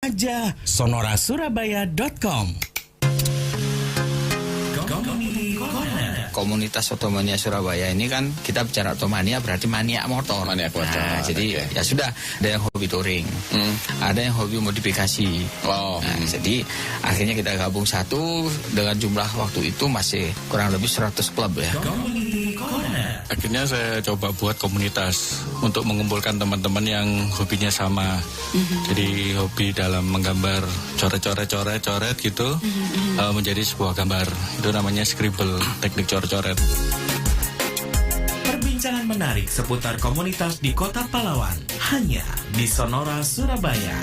aja sonorasurabaya.com. Komunitas Otomania Surabaya ini kan kita bicara otomania berarti maniak motor. Maniak motor. Nah, jadi ya sudah, ada yang hobi touring, ada yang hobi modifikasi. Jadi akhirnya kita gabung satu dengan jumlah waktu itu masih kurang lebih 100 klub ya. Akhirnya saya coba buat komunitas untuk mengumpulkan teman-teman yang hobinya sama. Jadi hobi dalam menggambar coret-coret gitu menjadi sebuah gambar. Itu namanya scribble, teknik coret-coret. Perbincangan menarik seputar komunitas di Kota Pahlawan hanya di Sonora Surabaya.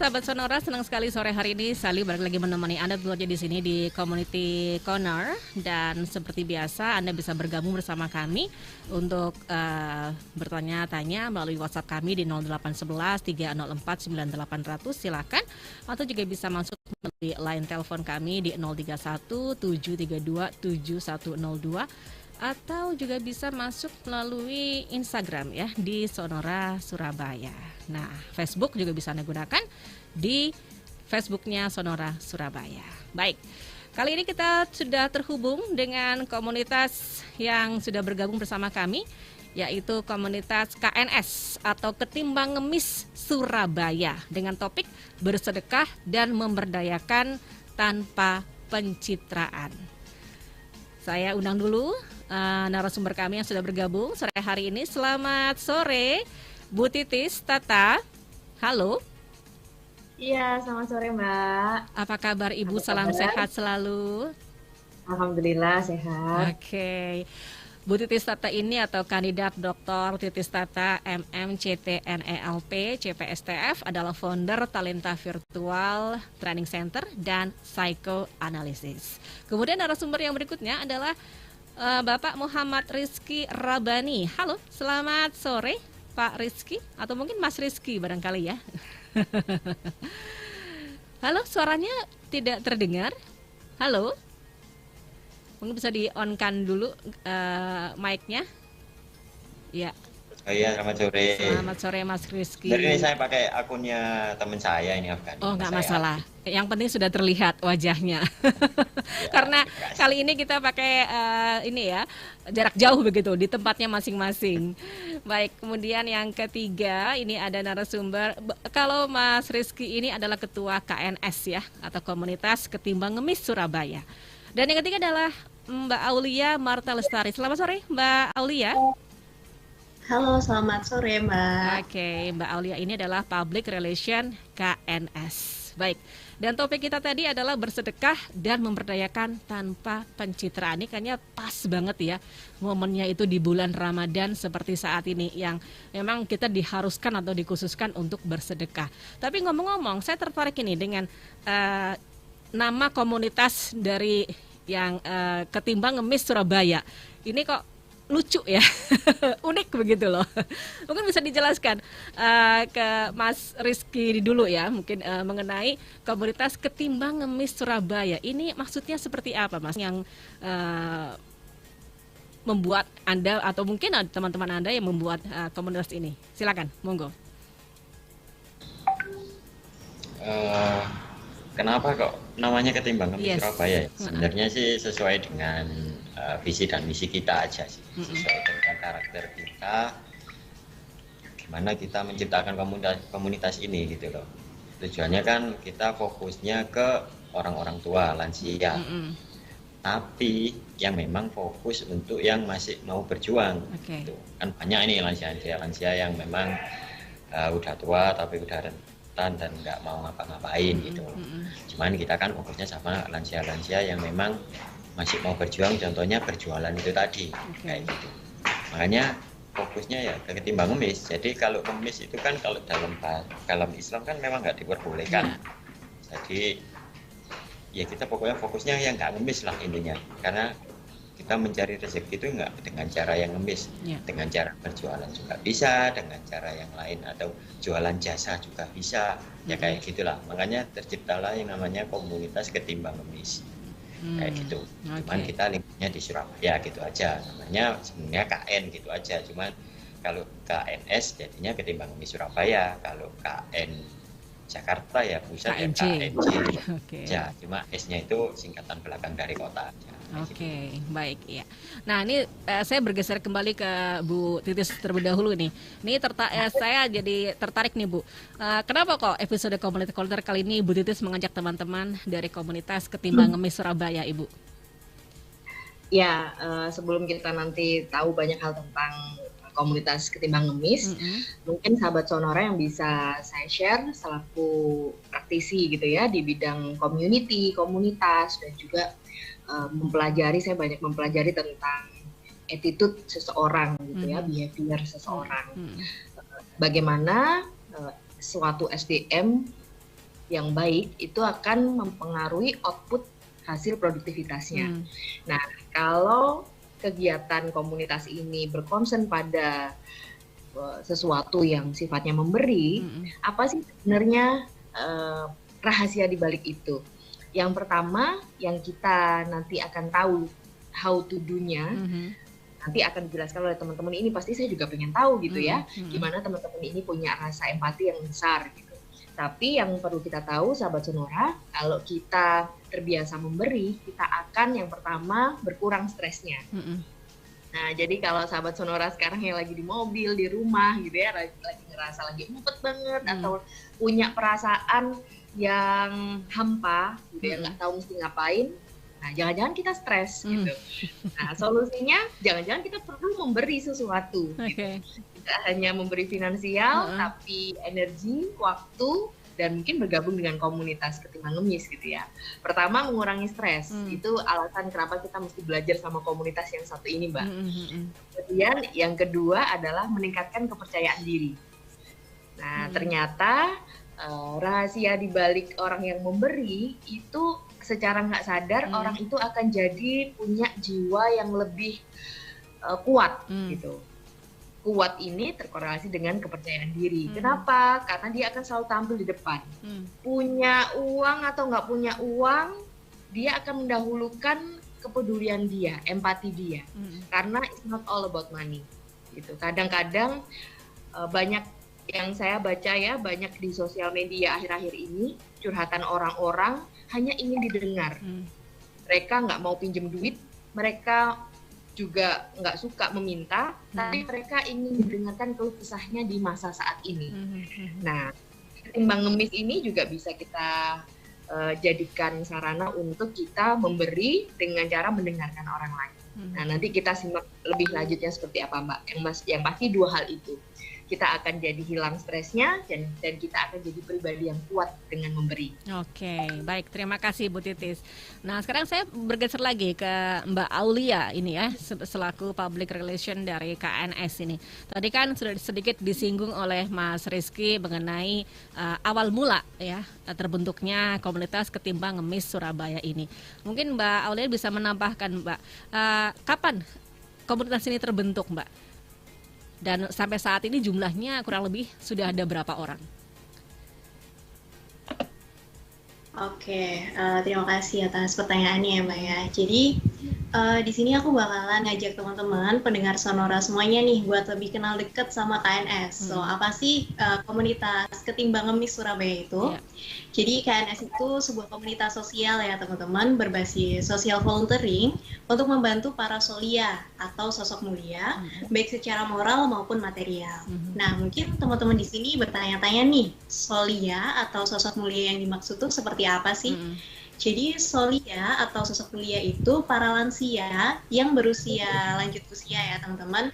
Sahabat Sonora, senang sekali sore hari ini Sally balik lagi menemani Anda tentunya di sini di Community Corner, dan seperti biasa Anda bisa bergabung bersama kami untuk bertanya-tanya melalui WhatsApp kami di 0811 304 9800, silakan, atau juga bisa masuk melalui line telepon kami di 031 732 7102, atau juga bisa masuk melalui Instagram ya di Sonora Surabaya. Nah, Facebook juga bisa Anda gunakan di Facebooknya Sonora Surabaya. Baik, kali ini kita sudah terhubung dengan komunitas yang sudah bergabung bersama kami, yaitu komunitas KNS atau Ketimbang Ngemis Surabaya, dengan topik bersedekah dan memberdayakan tanpa pencitraan. Saya undang dulu narasumber kami yang sudah bergabung sore hari ini. Selamat sore, Bu Titis Tata. Halo. Iya, selamat sore Mbak. Apa kabar Ibu? Salam sehat selalu. Alhamdulillah sehat. Oke. Bu Titis Tata ini atau kandidat Dr. Titis Tata MMCTNELP CPSTF adalah founder Talenta Virtual Training Center dan Psychoanalysis. Kemudian narasumber yang berikutnya adalah Bapak Muhammad Rizky Rabani. Halo, selamat sore Pak Rizky, atau mungkin Mas Rizky barangkali ya. Halo, suaranya tidak terdengar. Halo, mungkin bisa di-on-kan dulu mic-nya. Ya. Oh iya, selamat sore. Selamat sore Mas Rizky. Dari ini saya pakai akunnya teman saya ini, Afgan. Oh, nggak masalah. Yang penting sudah terlihat wajahnya. Ya, Karena kali ini kita pakai ini ya, jarak jauh begitu di tempatnya masing-masing. Baik, kemudian yang ketiga ini ada narasumber. Kalau Mas Rizky ini adalah ketua KNS ya, atau Komunitas Ketimbang Ngemis Surabaya. Dan yang ketiga adalah Mbak Aulia Marta Lestari. Selamat sore Mbak Aulia. Halo, selamat sore Mbak. Oke, Mbak Aulia ini adalah Public Relation KNS. Yes, baik. Dan topik kita tadi adalah bersedekah dan memberdayakan tanpa pencitraan. Ini kayaknya pas banget ya momennya itu di bulan Ramadan seperti saat ini yang memang kita diharuskan atau dikhususkan untuk bersedekah. Tapi ngomong-ngomong, saya tertarik ini dengan nama komunitas dari yang Ketimbang Ngemis Surabaya. Ini kok lucu ya, unik begitu loh. Mungkin bisa dijelaskan ke Mas Rizky dulu ya, mungkin mengenai komunitas Ketimbang Ngemis Surabaya. Ini maksudnya seperti apa, Mas? Yang membuat Anda atau mungkin ada teman-teman Anda yang membuat komunitas ini. Silakan, monggo. Kenapa kok namanya Ketimbang Ngemis Surabaya? Sebenarnya sih sesuai dengan visi dan misi kita aja sih, sesuai dengan karakter kita, gimana kita menciptakan komunitas ini gitu loh. Tujuannya kan kita fokusnya ke orang-orang tua, lansia, tapi yang memang fokus untuk yang masih mau berjuang. Gitu. Kan banyak ini lansia yang memang udah tua tapi udah rentan dan nggak mau ngapa-ngapain gitu. Cuman kita kan fokusnya sama lansia-lansia yang memang masih mau berjuang, contohnya berjualan itu tadi, kayak gitu. Makanya fokusnya ya ke Ketimbang Ngemis. Jadi kalau ngemis itu kan kalau dalam Islam kan memang nggak diperbolehkan. Jadi ya kita pokoknya fokusnya yang nggak ngemis lah intinya. Karena kita mencari rezeki itu nggak dengan cara yang ngemis, dengan cara berjualan juga bisa, dengan cara yang lain atau jualan jasa juga bisa, ya kayak gitulah. Makanya terciptalah yang namanya komunitas Ketimbang Ngemis. Kayak gitu. Cuman kita lingkupnya di Surabaya gitu aja. Namanya sebenarnya KN gitu aja. Cuman kalau KNS jadinya Ketimbang Ngemis Surabaya. Kalau KN Jakarta ya pusat ya KNJ. Ya, cuma S-nya itu singkatan belakang dari kota aja. Baik ya. Nah ini saya bergeser kembali ke Bu Titis terlebih dahulu nih. Ini saya jadi tertarik nih Bu. Kenapa kok episode Komunitas Kuliner kali ini Bu Titis mengajak teman-teman dari komunitas Ketimbang Ngemis Surabaya, Ibu? Ya, sebelum kita nanti tahu banyak hal tentang komunitas Ketimbang Ngemis, mungkin sahabat Sonora yang bisa saya share selaku praktisi gitu ya di bidang community, komunitas dan juga saya banyak mempelajari tentang attitude seseorang gitu ya, behavior seseorang. Bagaimana suatu SDM yang baik itu akan mempengaruhi output hasil produktivitasnya. Nah, kalau kegiatan komunitas ini berkonsen pada sesuatu yang sifatnya memberi, apa sih sebenarnya rahasia di balik itu? Yang pertama, yang kita nanti akan tahu how to do-nya, nanti akan dijelaskan oleh teman-teman ini, pasti saya juga pengen tahu gitu ya, gimana teman-teman ini punya rasa empati yang besar gitu. Tapi yang perlu kita tahu, sahabat Sonora, kalau kita terbiasa memberi, kita akan yang pertama berkurang stresnya. Nah, jadi kalau sahabat Sonora sekarang yang lagi di mobil, di rumah gitu ya, lagi ngerasa lagi empet banget, atau punya perasaan yang hampa, gitu ya, nggak tahu mesti ngapain. Nah, jangan-jangan kita stres gitu. Nah, solusinya jangan-jangan kita perlu memberi sesuatu. Gitu. Tidak hanya memberi finansial, tapi energi, waktu, dan mungkin bergabung dengan komunitas Ketimbang Ngemis gitu ya. Pertama, mengurangi stres. Itu alasan kenapa kita mesti belajar sama komunitas yang satu ini, Mbak. Kemudian yang kedua adalah meningkatkan kepercayaan diri. Nah, ternyata rahasia di balik orang yang memberi itu secara nggak sadar orang itu akan jadi punya jiwa yang lebih kuat gitu. Kuat ini terkorelasi dengan kepercayaan diri. Kenapa? Karena dia akan selalu tampil di depan. Punya uang atau nggak punya uang, dia akan mendahulukan kepedulian dia, empati dia. Karena it's not all about money. Gitu. Kadang-kadang banyak yang saya baca ya, banyak di sosial media akhir-akhir ini, curhatan orang-orang hanya ingin didengar. Mereka nggak mau pinjam duit, mereka juga nggak suka meminta, tapi mereka ingin didengarkan keluh kesahnya di masa saat ini. Nah, Ketimbang Ngemis ini juga bisa kita jadikan sarana untuk kita memberi dengan cara mendengarkan orang lain. Nah, nanti kita simak lebih lanjutnya seperti apa, Mbak. Yang pasti dua hal itu. kita akan jadi hilang stresnya dan kita akan jadi pribadi yang kuat dengan memberi. Oke, baik, terima kasih Bu Titis. Nah, sekarang saya bergeser lagi ke Mbak Aulia ini ya, selaku Public Relation dari KNS ini. Tadi kan sudah sedikit disinggung oleh Mas Rizky mengenai awal mula ya terbentuknya komunitas Ketimbang Ngemis Surabaya ini. Mungkin Mbak Aulia bisa menambahkan, Mbak, kapan komunitas ini terbentuk, Mbak? Dan sampai saat ini jumlahnya kurang lebih sudah ada berapa orang? Oke, terima kasih atas pertanyaannya ya Mbak ya. Jadi di sini aku bakalan ngajak teman-teman pendengar Sonora semuanya nih buat lebih kenal deket sama KNS. So apa sih komunitas Ketimbang Ngemis Surabaya itu? Yeah. Jadi KNS itu sebuah komunitas sosial ya teman-teman, berbasis social volunteering untuk membantu para solia atau sosok mulia, baik secara moral maupun material. Nah mungkin teman-teman di sini bertanya-tanya nih, solia atau sosok mulia yang dimaksud tuh seperti apa sih? Jadi solia atau sosok mulia itu para lansia yang berusia lanjut usia ya teman-teman.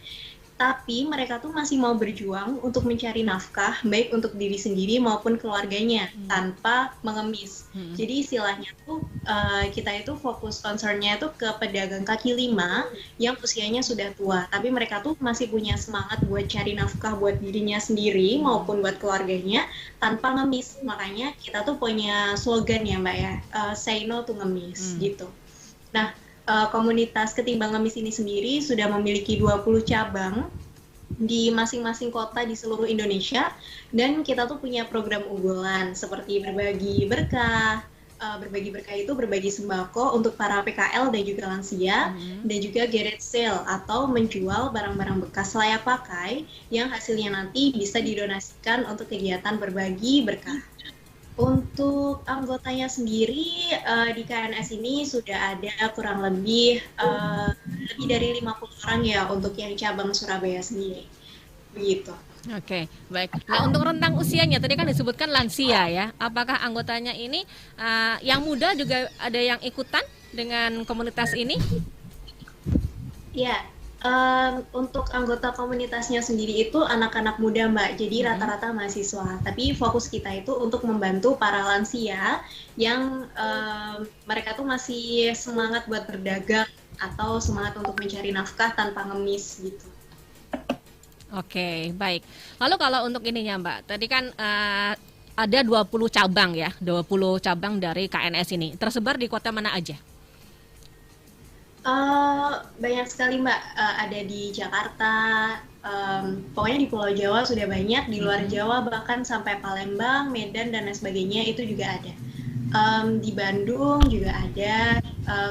Tapi mereka tuh masih mau berjuang untuk mencari nafkah baik untuk diri sendiri maupun keluarganya tanpa mengemis. Jadi istilahnya tuh kita itu fokus concernnya itu ke pedagang kaki lima yang usianya sudah tua. Tapi mereka tuh masih punya semangat buat cari nafkah buat dirinya sendiri maupun buat keluarganya tanpa ngemis. Makanya kita tuh punya slogan ya Mbak ya, say no to ngemis gitu. Nah, komunitas Ketimbang Ngemis ini sendiri sudah memiliki 20 cabang di masing-masing kota di seluruh Indonesia, dan kita tuh punya program unggulan seperti berbagi berkah. Berbagi berkah itu berbagi sembako untuk para PKL dan juga lansia, dan juga garage sale atau menjual barang-barang bekas layak pakai yang hasilnya nanti bisa didonasikan untuk kegiatan berbagi berkah. Untuk anggotanya sendiri di KNS ini sudah ada kurang lebih dari 50 orang ya untuk yang cabang Surabaya sendiri. Begitu. Oke, baik. Nah, untuk rentang usianya tadi kan disebutkan lansia ya. Apakah anggotanya ini yang muda juga ada yang ikutan dengan komunitas ini? Ya. Untuk anggota komunitasnya sendiri itu anak-anak muda Mbak, jadi rata-rata mahasiswa. Tapi fokus kita itu untuk membantu para lansia yang mereka tuh masih semangat buat berdagang atau semangat untuk mencari nafkah tanpa ngemis gitu. Oke, baik. Lalu kalau untuk ininya Mbak, tadi kan ada 20 cabang ya, 20 cabang dari KNS ini. Tersebar di kota mana aja? Banyak sekali Mbak, ada di Jakarta, pokoknya di Pulau Jawa sudah banyak, di luar Jawa bahkan sampai Palembang, Medan dan lain sebagainya itu juga ada. Di Bandung juga ada,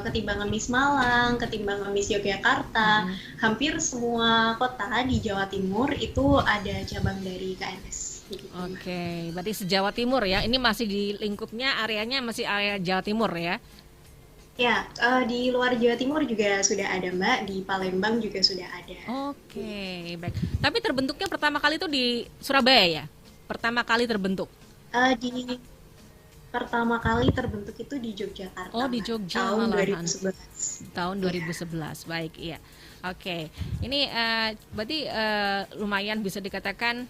Ketimbang Ngemis Malang, Ketimbang Ngemis Yogyakarta, hampir semua kota di Jawa Timur itu ada cabang dari KNS. Oke, berarti se-Jawa Timur ya, ini masih di lingkupnya areanya masih area Jawa Timur ya? Ya, di luar Jawa Timur juga sudah ada Mbak, di Palembang juga sudah ada. Oke, baik. Tapi terbentuknya pertama kali itu di Surabaya ya? Pertama kali terbentuk? Pertama kali terbentuk itu di Yogyakarta. Oh, di Jogja tahun malahan. 2011. Tahun 2011, baik, iya. Oke, ini berarti lumayan bisa dikatakan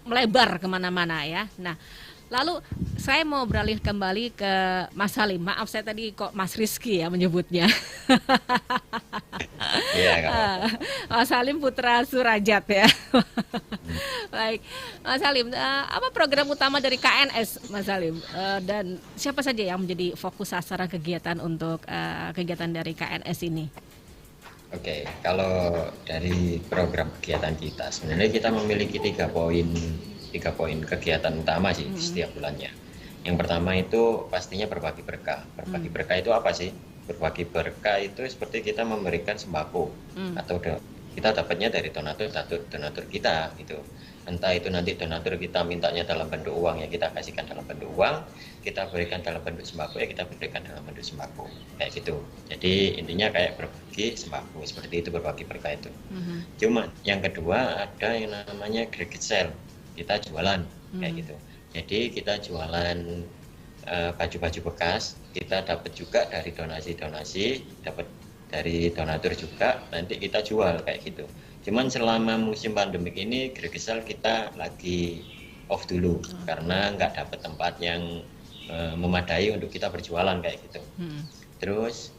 melebar kemana-mana ya. Nah, lalu saya mau beralih kembali ke Mas Salim. Maaf saya tadi kok Mas Rizky ya menyebutnya. Iya, Mas Salim Putra Surajat ya. Baik, Mas Salim, apa program utama dari KNS, Mas Salim? Dan siapa saja yang menjadi fokus sasaran kegiatan untuk kegiatan dari KNS ini? Oke, kalau dari program kegiatan kita, sebenarnya kita memiliki 3 poin kegiatan utama sih setiap bulannya. Yang pertama itu pastinya berbagi berkah. Berbagi berkah itu apa sih? Berbagi berkah itu seperti kita memberikan sembako atau kita dapatnya dari donatur kita gitu. Entah itu nanti donatur kita mintanya dalam bentuk uang ya kita kasihkan dalam bentuk uang, kita berikan dalam bentuk sembako ya kita berikan dalam bentuk sembako kayak gitu. Jadi intinya kayak berbagi sembako seperti itu, berbagi berkah itu. Cuma yang kedua ada yang namanya garage sale, kita jualan kayak gitu. Jadi kita jualan baju-baju bekas, kita dapat juga dari donasi-donasi, dapat dari donatur juga, nanti kita jual kayak gitu. Cuman selama musim pandemik ini Gregesal kita lagi off dulu karena nggak dapat tempat yang memadai untuk kita berjualan kayak gitu. Terus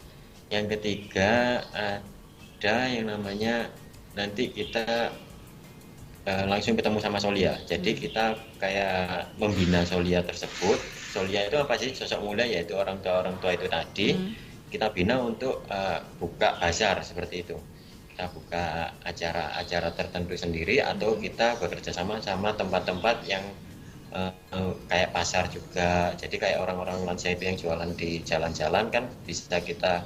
yang ketiga ada yang namanya nanti kita langsung ketemu sama Solia. Jadi kita kayak membina Solia tersebut. Solia itu apa sih? Sosok muda yaitu orang tua itu tadi. Kita bina untuk buka bazar seperti itu. Kita buka acara-acara tertentu sendiri atau kita bekerja sama tempat-tempat yang kayak pasar juga. Jadi kayak orang-orang lansia itu yang jualan di jalan-jalan kan bisa kita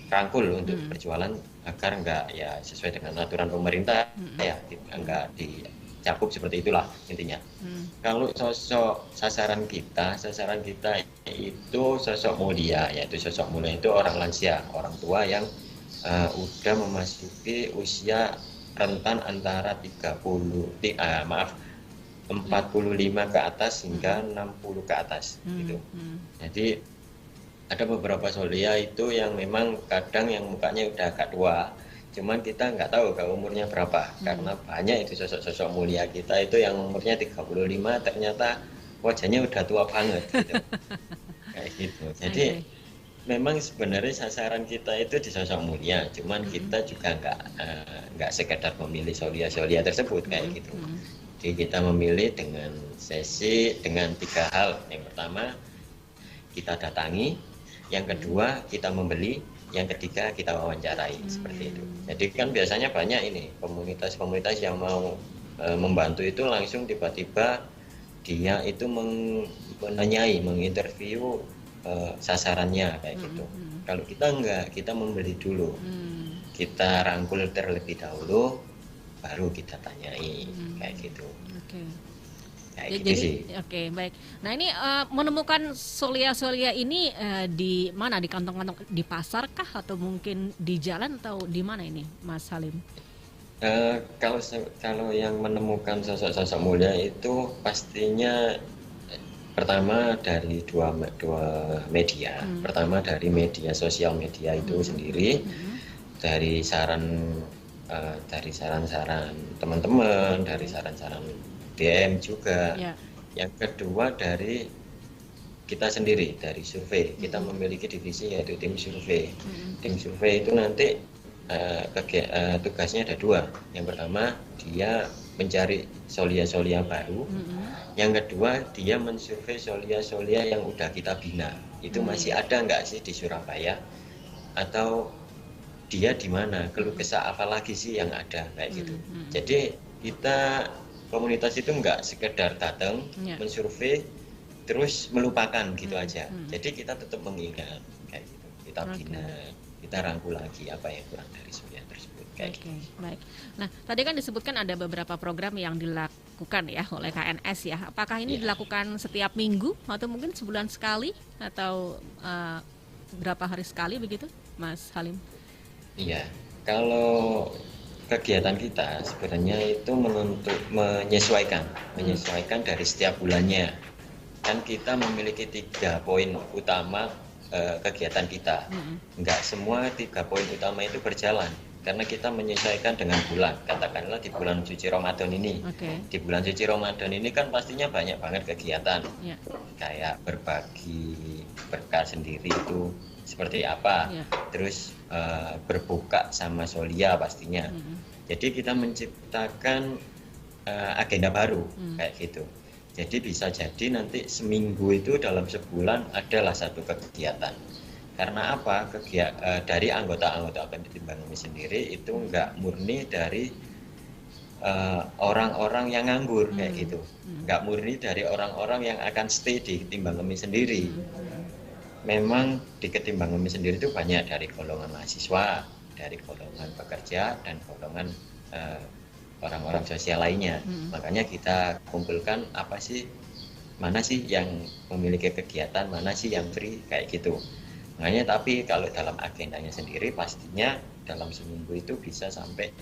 rangkul untuk berjualan agar enggak ya sesuai dengan aturan pemerintah ya enggak dicakup seperti itulah intinya. Kalau sasaran kita itu sosok mulia, yaitu sosok mulia itu orang lansia, orang tua yang udah memasuki usia rentan antara 45 ke atas hingga 60 ke atas gitu. Jadi ada beberapa Solia itu yang memang kadang yang mukanya udah agak tua, cuman kita nggak tahu ke umurnya berapa karena banyak itu sosok-sosok mulia kita itu yang umurnya 35 ternyata wajahnya udah tua banget gitu. Kayak gitu. Jadi memang sebenarnya sasaran kita itu di sosok mulia, cuman kita juga nggak sekedar memilih Solia tersebut kayak gitu. Jadi kita memilih dengan sesi dengan 3 hal. Yang pertama kita datangi, yang kedua kita membeli, yang ketiga kita wawancarai seperti itu. Jadi kan biasanya banyak ini komunitas-komunitas yang mau membantu itu langsung tiba-tiba dia itu menanyai, menginterview sasarannya kayak gitu. Kalau kita enggak, kita membeli dulu, kita rangkul terlebih dahulu, baru kita tanyai kayak gitu. Oke, baik. Nah ini menemukan Solia ini di mana? Di kantong-kantong di pasar kah atau mungkin di jalan atau di mana ini, Mas Halim? Kalau yang menemukan sosok-sosok mulia itu pastinya pertama dari dua media. Pertama dari media sosial media itu sendiri, dari saran-saran teman-teman, dari saran-saran DM juga. Yang kedua dari kita sendiri, dari survei. Kita memiliki divisi yaitu tim survei. Tim survei itu nanti tugasnya ada 2. Yang pertama dia mencari Solia baru. Yang kedua dia mensurvei Solia yang udah kita bina. Itu masih ada nggak sih di Surabaya? Atau dia di mana? Keluh kesah apa lagi sih yang ada kayak gitu. Jadi kita komunitas itu nggak sekedar datang mensurvei terus melupakan gitu aja. Jadi kita tetap mengingat kayak gitu. Kita bina, kita rangkul lagi apa yang kurang dari Solia tersebut kayak gitu. Baik. Nah, tadi kan disebutkan ada beberapa program yang dilakukan ya oleh KNS ya. Apakah ini dilakukan setiap minggu atau mungkin sebulan sekali atau berapa hari sekali begitu, Mas Halim? Iya. Kalau kegiatan kita sebenarnya itu menyesuaikan dari setiap bulannya. Kan kita memiliki 3 poin utama kegiatan kita. Enggak semua 3 poin utama itu berjalan karena kita menyesuaikan dengan bulan. Katakanlah di bulan suci Ramadan ini. Di bulan suci Ramadan ini kan pastinya banyak banget kegiatan. Kayak berbagi berkah sendiri itu seperti apa. Terus berbuka sama Solia pastinya. Jadi kita menciptakan agenda baru kayak gitu. Jadi bisa jadi nanti seminggu itu dalam sebulan adalah satu kegiatan. Karena apa? Dari anggota-anggota Akademi Timbang Ngemis sendiri itu nggak murni dari orang-orang yang nganggur kayak gitu. Nggak murni dari orang-orang yang akan stay di Timbang Ngemis sendiri. Memang di Ketimbang Ngemis sendiri itu banyak dari golongan mahasiswa, dari golongan pekerja, dan golongan orang-orang sosial lainnya. Makanya kita kumpulkan mana sih yang memiliki kegiatan, mana sih yang free kayak gitu. Makanya tapi kalau dalam agendanya sendiri pastinya dalam seminggu itu bisa sampai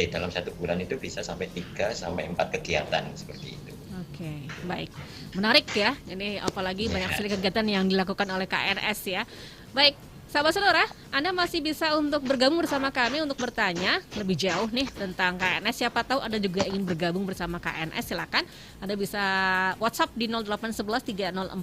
dalam 1 bulan itu bisa sampai 3 sampai 4 kegiatan seperti itu. Oke, baik. Menarik ya. Ini apalagi banyak sekali kegiatan yang dilakukan oleh KNS ya. Baik, Sahabat Sonora, Anda masih bisa untuk bergabung bersama kami untuk bertanya lebih jauh nih tentang KNS. Siapa tahu Anda juga ingin bergabung bersama KNS, silakan. Anda bisa WhatsApp di 0811 304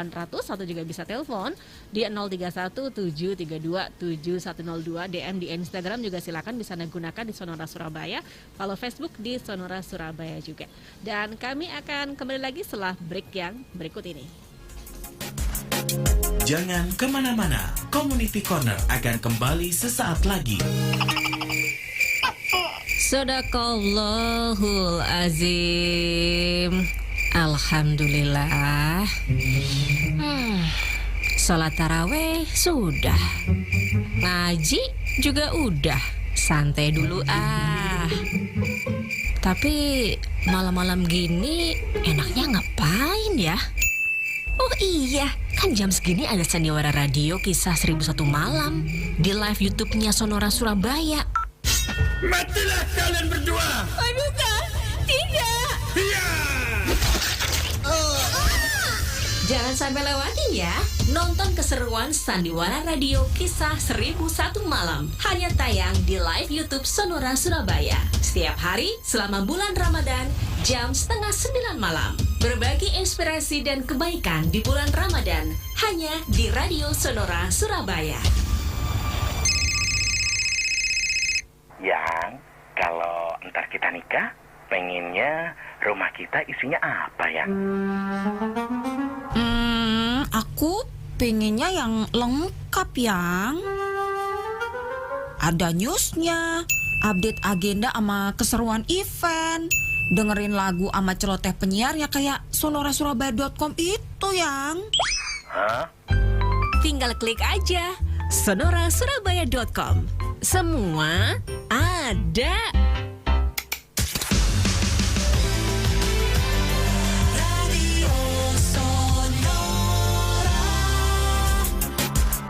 9800 atau juga bisa telepon di 031 732 7102. DM di Instagram juga silakan bisa Anda gunakan di Sonora Surabaya. Follow Facebook di Sonora Surabaya juga. Dan kami akan kembali lagi setelah break yang berikut ini. Jangan kemana-mana, Community Corner akan kembali sesaat lagi. Sadaqallahul azim. Alhamdulillah. Salat tarawih sudah. Ngaji juga udah. Santai dulu ah. Tapi malam-malam gini enaknya ngapain ya? Oh iya, kan jam segini ada sandiwara radio kisah 1001 malam di live YouTube-nya Sonora Surabaya. Matilah kalian berdua! Aduh kan, tidak! Iya! Jangan sampai lewati ya. Nonton keseruan sandiwara radio kisah 1001 malam. Hanya tayang di live YouTube Sonora Surabaya. Setiap hari selama bulan Ramadan, jam 8:30 malam. Berbagi inspirasi dan kebaikan di bulan Ramadan. Hanya di Radio Sonora Surabaya. Yang, kalau ntar kita nikah, pengennya rumah kita isinya apa ya? Aku pengennya yang lengkap yang ada newsnya, update agenda sama keseruan event, dengerin lagu sama celoteh penyiar ya kayak sonorasurabaya.com itu yang. Hah? Tinggal klik aja sonorasurabaya.com. Semua ada.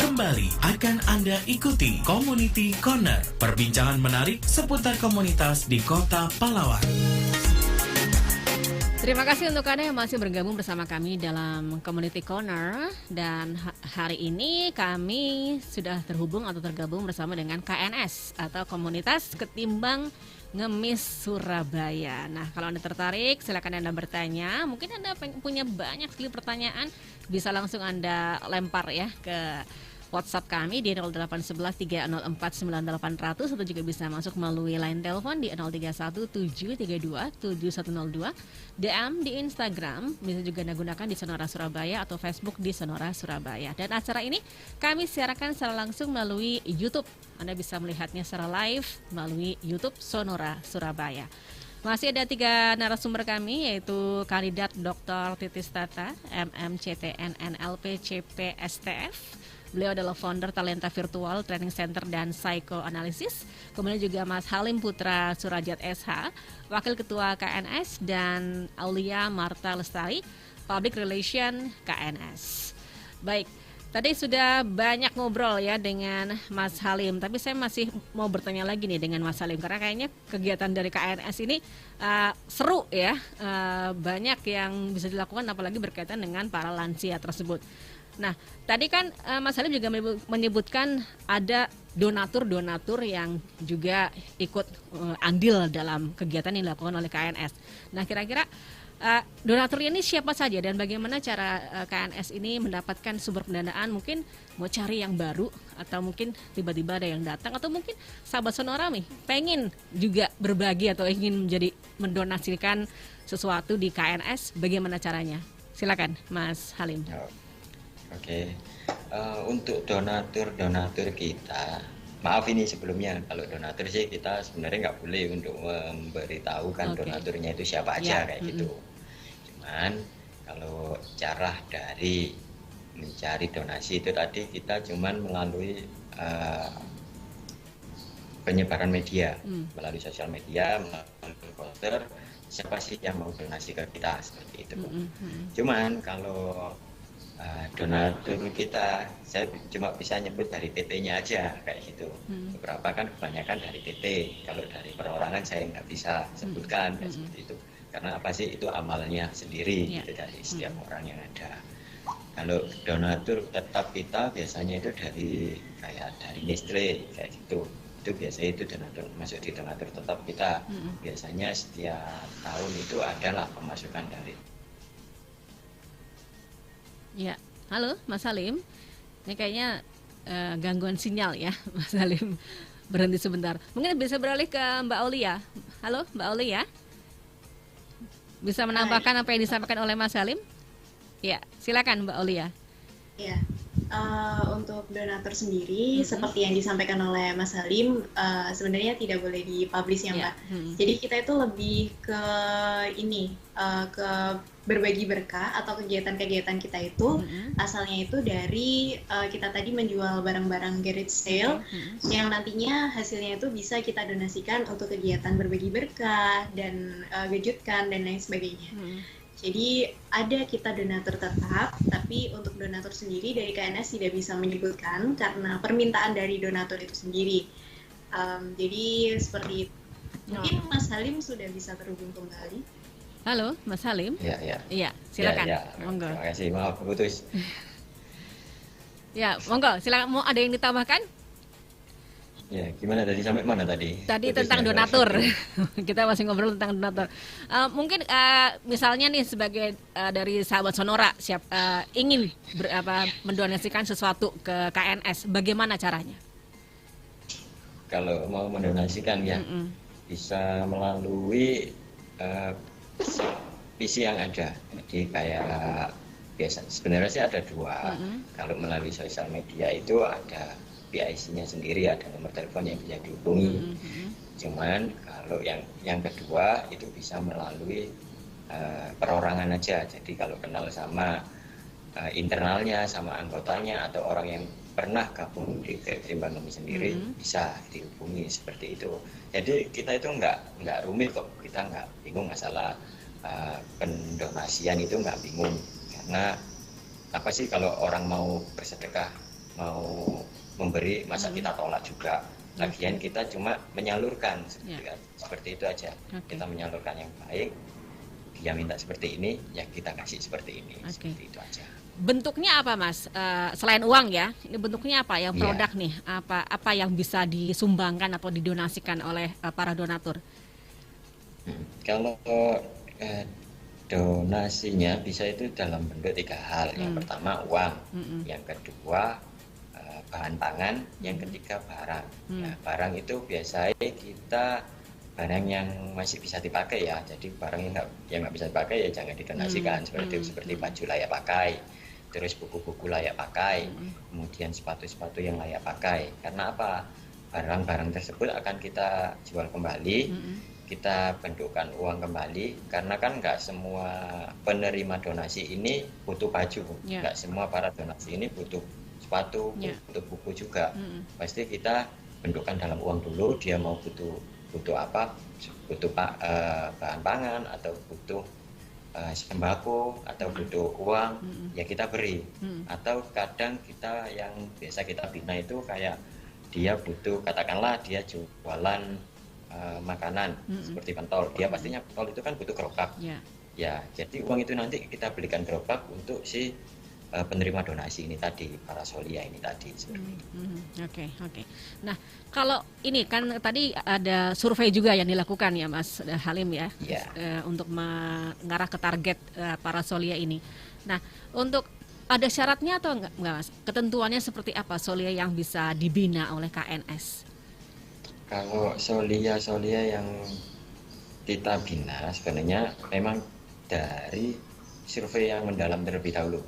Kembali akan Anda ikuti Community Corner, perbincangan menarik seputar komunitas di Kota Pahlawan. Terima kasih untuk Anda yang masih bergabung bersama kami dalam Community Corner. Dan hari ini kami sudah terhubung atau tergabung bersama dengan KNS atau Komunitas Ketimbang Ngemis Surabaya. Nah, kalau Anda tertarik, silakan Anda bertanya. Mungkin Anda punya banyak sekali pertanyaan, bisa langsung Anda lempar ya ke WhatsApp kami di 0811 304 9800 atau juga bisa masuk melalui line telepon di 031 732 7102. DM di Instagram bisa juga Anda gunakan di Sonora Surabaya atau Facebook di Sonora Surabaya. Dan acara ini kami siarkan secara langsung melalui YouTube. Anda bisa melihatnya secara live melalui YouTube Sonora Surabaya. Masih ada 3 narasumber kami, yaitu kandidat Dr. Titis Tata, MMCTN NLP CP STF. Beliau adalah founder Talenta Virtual Training Center dan Psychoanalysis. Kemudian juga Mas Halim Putra Surajat SH, Wakil Ketua KNS, dan Aulia Marta Lestari, Public Relation KNS. Baik, tadi sudah banyak ngobrol ya dengan Mas Halim, tapi saya masih mau bertanya lagi nih dengan Mas Halim, karena kayaknya kegiatan dari KNS ini seru ya, banyak yang bisa dilakukan apalagi berkaitan dengan para lansia tersebut. Nah, tadi kan Mas Halim juga menyebutkan ada donatur-donatur yang juga ikut andil dalam kegiatan yang dilakukan oleh KNS. Nah, kira-kira donatur ini siapa saja dan bagaimana cara KNS ini mendapatkan sumber pendanaan? Mungkin mau cari yang baru atau mungkin tiba-tiba ada yang datang, atau mungkin sahabat Sonora nih pengen juga berbagi atau ingin mendonasikan sesuatu di KNS, bagaimana caranya? Silakan Mas Halim. Oke, untuk donatur kita, maaf ini sebelumnya, kalau donatur sih kita sebenarnya nggak boleh untuk memberitahukan donaturnya itu siapa aja kayak gitu. Cuman kalau cara dari mencari donasi itu tadi kita cuman melalui penyebaran media, melalui sosial media, melalui poster, siapa sih yang mau donasi ke kita seperti itu. Cuman kalau donatur kita, saya cuma bisa nyebut dari PT-nya aja kayak gitu. Beberapa kan kebanyakan dari PT. Kalau dari perorangan saya nggak bisa sebutkan kayak seperti itu. Karena apa sih, itu amalnya sendiri gitu dari setiap orang yang ada. Kalau donatur tetap kita biasanya itu dari Nestle kayak gitu. Itu biasanya itu donatur masuk di donatur tetap kita. Biasanya setiap tahun itu adalah pemasukan dari. Ya, halo Mas Salim. Ini kayaknya gangguan sinyal ya, Mas Salim. Berhenti sebentar. Mungkin bisa beralih ke Mbak Aulia. Halo Mbak Aulia. Bisa menambahkan apa yang disampaikan oleh Mas Salim? Ya, silakan Mbak Aulia. Ya, untuk donatur sendiri seperti yang disampaikan oleh Mas Salim, sebenarnya tidak boleh dipublish ya Mbak. Jadi kita itu lebih ke ke berbagi berkah atau kegiatan-kegiatan kita itu asalnya itu dari kita tadi menjual barang-barang garage sale yang nantinya hasilnya itu bisa kita donasikan untuk kegiatan berbagi berkah dan kejutkan dan lain sebagainya. Jadi ada kita donatur tetap, tapi untuk donatur sendiri dari KNS tidak bisa menyebutkan karena permintaan dari donatur itu sendiri. Jadi seperti itu. Mungkin Mas Salim sudah bisa terhubung kembali. Halo Mas Salim. Iya, silakan. Monggo. Terima kasih, maaf putus. Ya, monggo, silakan. Mau ada yang ditambahkan? Ya, gimana tadi sampai mana tadi? Tadi tentang donatur. Kita masih ngobrol tentang donatur. Mungkin misalnya nih sebagai dari sahabat Sonora ingin mendonasikan sesuatu ke KNS, bagaimana caranya? Kalau mau mendonasikan ya bisa melalui visi yang ada. Jadi kayak biasa sebenarnya sih ada dua. Kalau melalui sosial media itu ada PIC-nya sendiri, ada nomor telepon yang bisa dihubungi. Cuman kalau yang kedua itu bisa melalui perorangan aja. Jadi kalau kenal sama internalnya, sama anggotanya atau orang yang pernah gabung di Ketimbang Ngemi sendiri bisa dihubungi seperti itu. Jadi kita itu nggak rumit kok, kita nggak bingung masalah pendonasian itu nggak bingung karena apa sih kalau orang mau bersedekah mau memberi masa kita tolak juga. Lagian kita cuma menyalurkan seperti itu aja. Kita menyalurkan yang baik. Dia minta seperti ini, ya kita kasih seperti ini. Seperti itu aja. Bentuknya apa Mas? Selain uang ya, ini bentuknya apa? Yang produk nih, apa yang bisa disumbangkan atau didonasikan oleh para donatur? Kalau donasinya bisa itu dalam bentuk 3 hal. Yang pertama uang, yang kedua bahan pangan, yang ketiga barang. Ya, barang itu biasanya kita barang yang masih bisa dipakai ya. Jadi barang yang nggak bisa dipakai ya jangan didonasikan. Seperti baju layak pakai, terus buku-buku layak pakai, kemudian sepatu-sepatu yang layak pakai. Karena apa? Barang-barang tersebut akan kita jual kembali, kita bentukkan uang kembali. Karena kan nggak semua penerima donasi ini butuh baju, nggak semua para donasi ini butuh sepatu, butuh buku juga. Pasti kita bentukkan dalam uang dulu. Dia mau butuh apa? Butuh bahan pangan atau butuh sembako atau butuh uang, ya kita beri. Atau kadang kita yang biasa kita bina itu kayak dia butuh, katakanlah dia jualan makanan seperti pentol. Dia pastinya pentol itu kan butuh gerobak. Ya, jadi uang itu nanti kita belikan gerobak untuk si penerima donasi ini tadi, para solia ini tadi seperti itu. Oke. Nah, kalau ini kan tadi ada survei juga yang dilakukan ya Mas Halim ya, untuk mengarah ke target para solia ini. Nah, untuk ada syaratnya atau enggak Mas? Ketentuannya seperti apa solia yang bisa dibina oleh KNS? Kalau solia yang kita bina sebenarnya memang dari survei yang mendalam terlebih dahulu.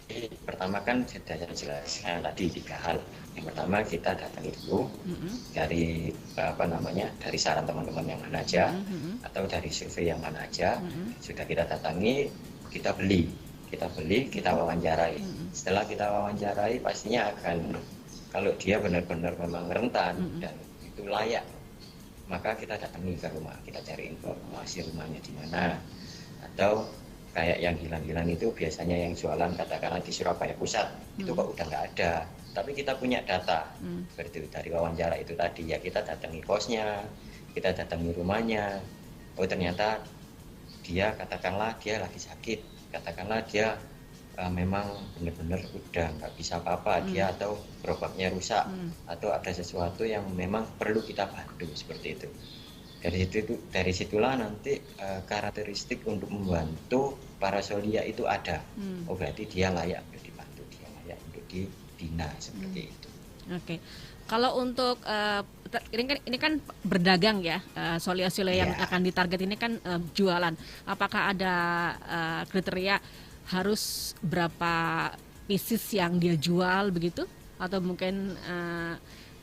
Jadi pertama kan sudah saya jelaskan tadi 3 hal. Yang pertama kita datangi dulu dari dari saran teman-teman yang mana aja atau dari survei yang mana aja. Sudah kita datangi, kita beli, kita wawancarai. Setelah kita wawancarai pastinya akan, kalau dia benar-benar memang rentan dan itu layak, maka kita datangi ke rumah, kita cari informasi rumahnya di mana. Atau kayak yang hilang-hilang itu biasanya yang jualan katakanlah di Surabaya Pusat, itu kok udah nggak ada. Tapi kita punya data, seperti dari wawancara itu tadi ya, kita datangi kosnya, kita datangi rumahnya. Oh ternyata dia katakanlah dia lagi sakit, katakanlah dia memang benar-benar udah nggak bisa apa-apa dia, atau gerobaknya rusak, atau ada sesuatu yang memang perlu kita bantu seperti itu. Dari situlah nanti karakteristik untuk membantu para solia itu ada. Oh berarti dia layak untuk dibantu, dia layak untuk dibina seperti itu. Oke. Kalau untuk ini kan berdagang ya, solia-solia yang akan ditarget ini kan jualan. Apakah ada kriteria harus berapa pieces yang dia jual begitu, atau mungkin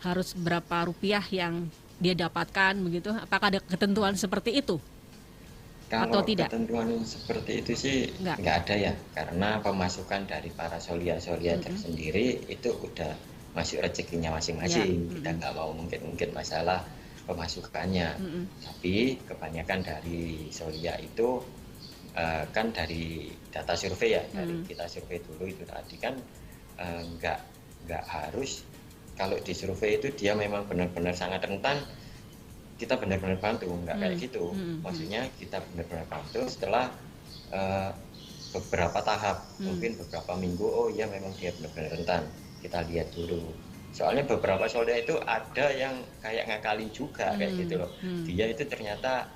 harus berapa rupiah yang dia dapatkan begitu? Apakah ada ketentuan seperti itu? Kalau atau tidak? Ketentuan seperti itu sih nggak ada ya, karena pemasukan dari para solia-solia tersendiri itu udah masuk rezekinya masing-masing. Kita nggak mau mungkin masalah pemasukannya, tapi kebanyakan dari solia itu kan dari data survei ya, dari kita survei dulu itu tadi kan nggak harus. Kalau di survei itu dia memang benar-benar sangat rentan, kita benar-benar bantu, nggak kayak gitu. Maksudnya kita benar-benar bantu setelah beberapa tahap, mungkin beberapa minggu, oh iya memang dia benar-benar rentan, kita lihat dulu. Soalnya beberapa solia itu ada yang kayak ngakalin juga kayak gitu loh. Dia itu ternyata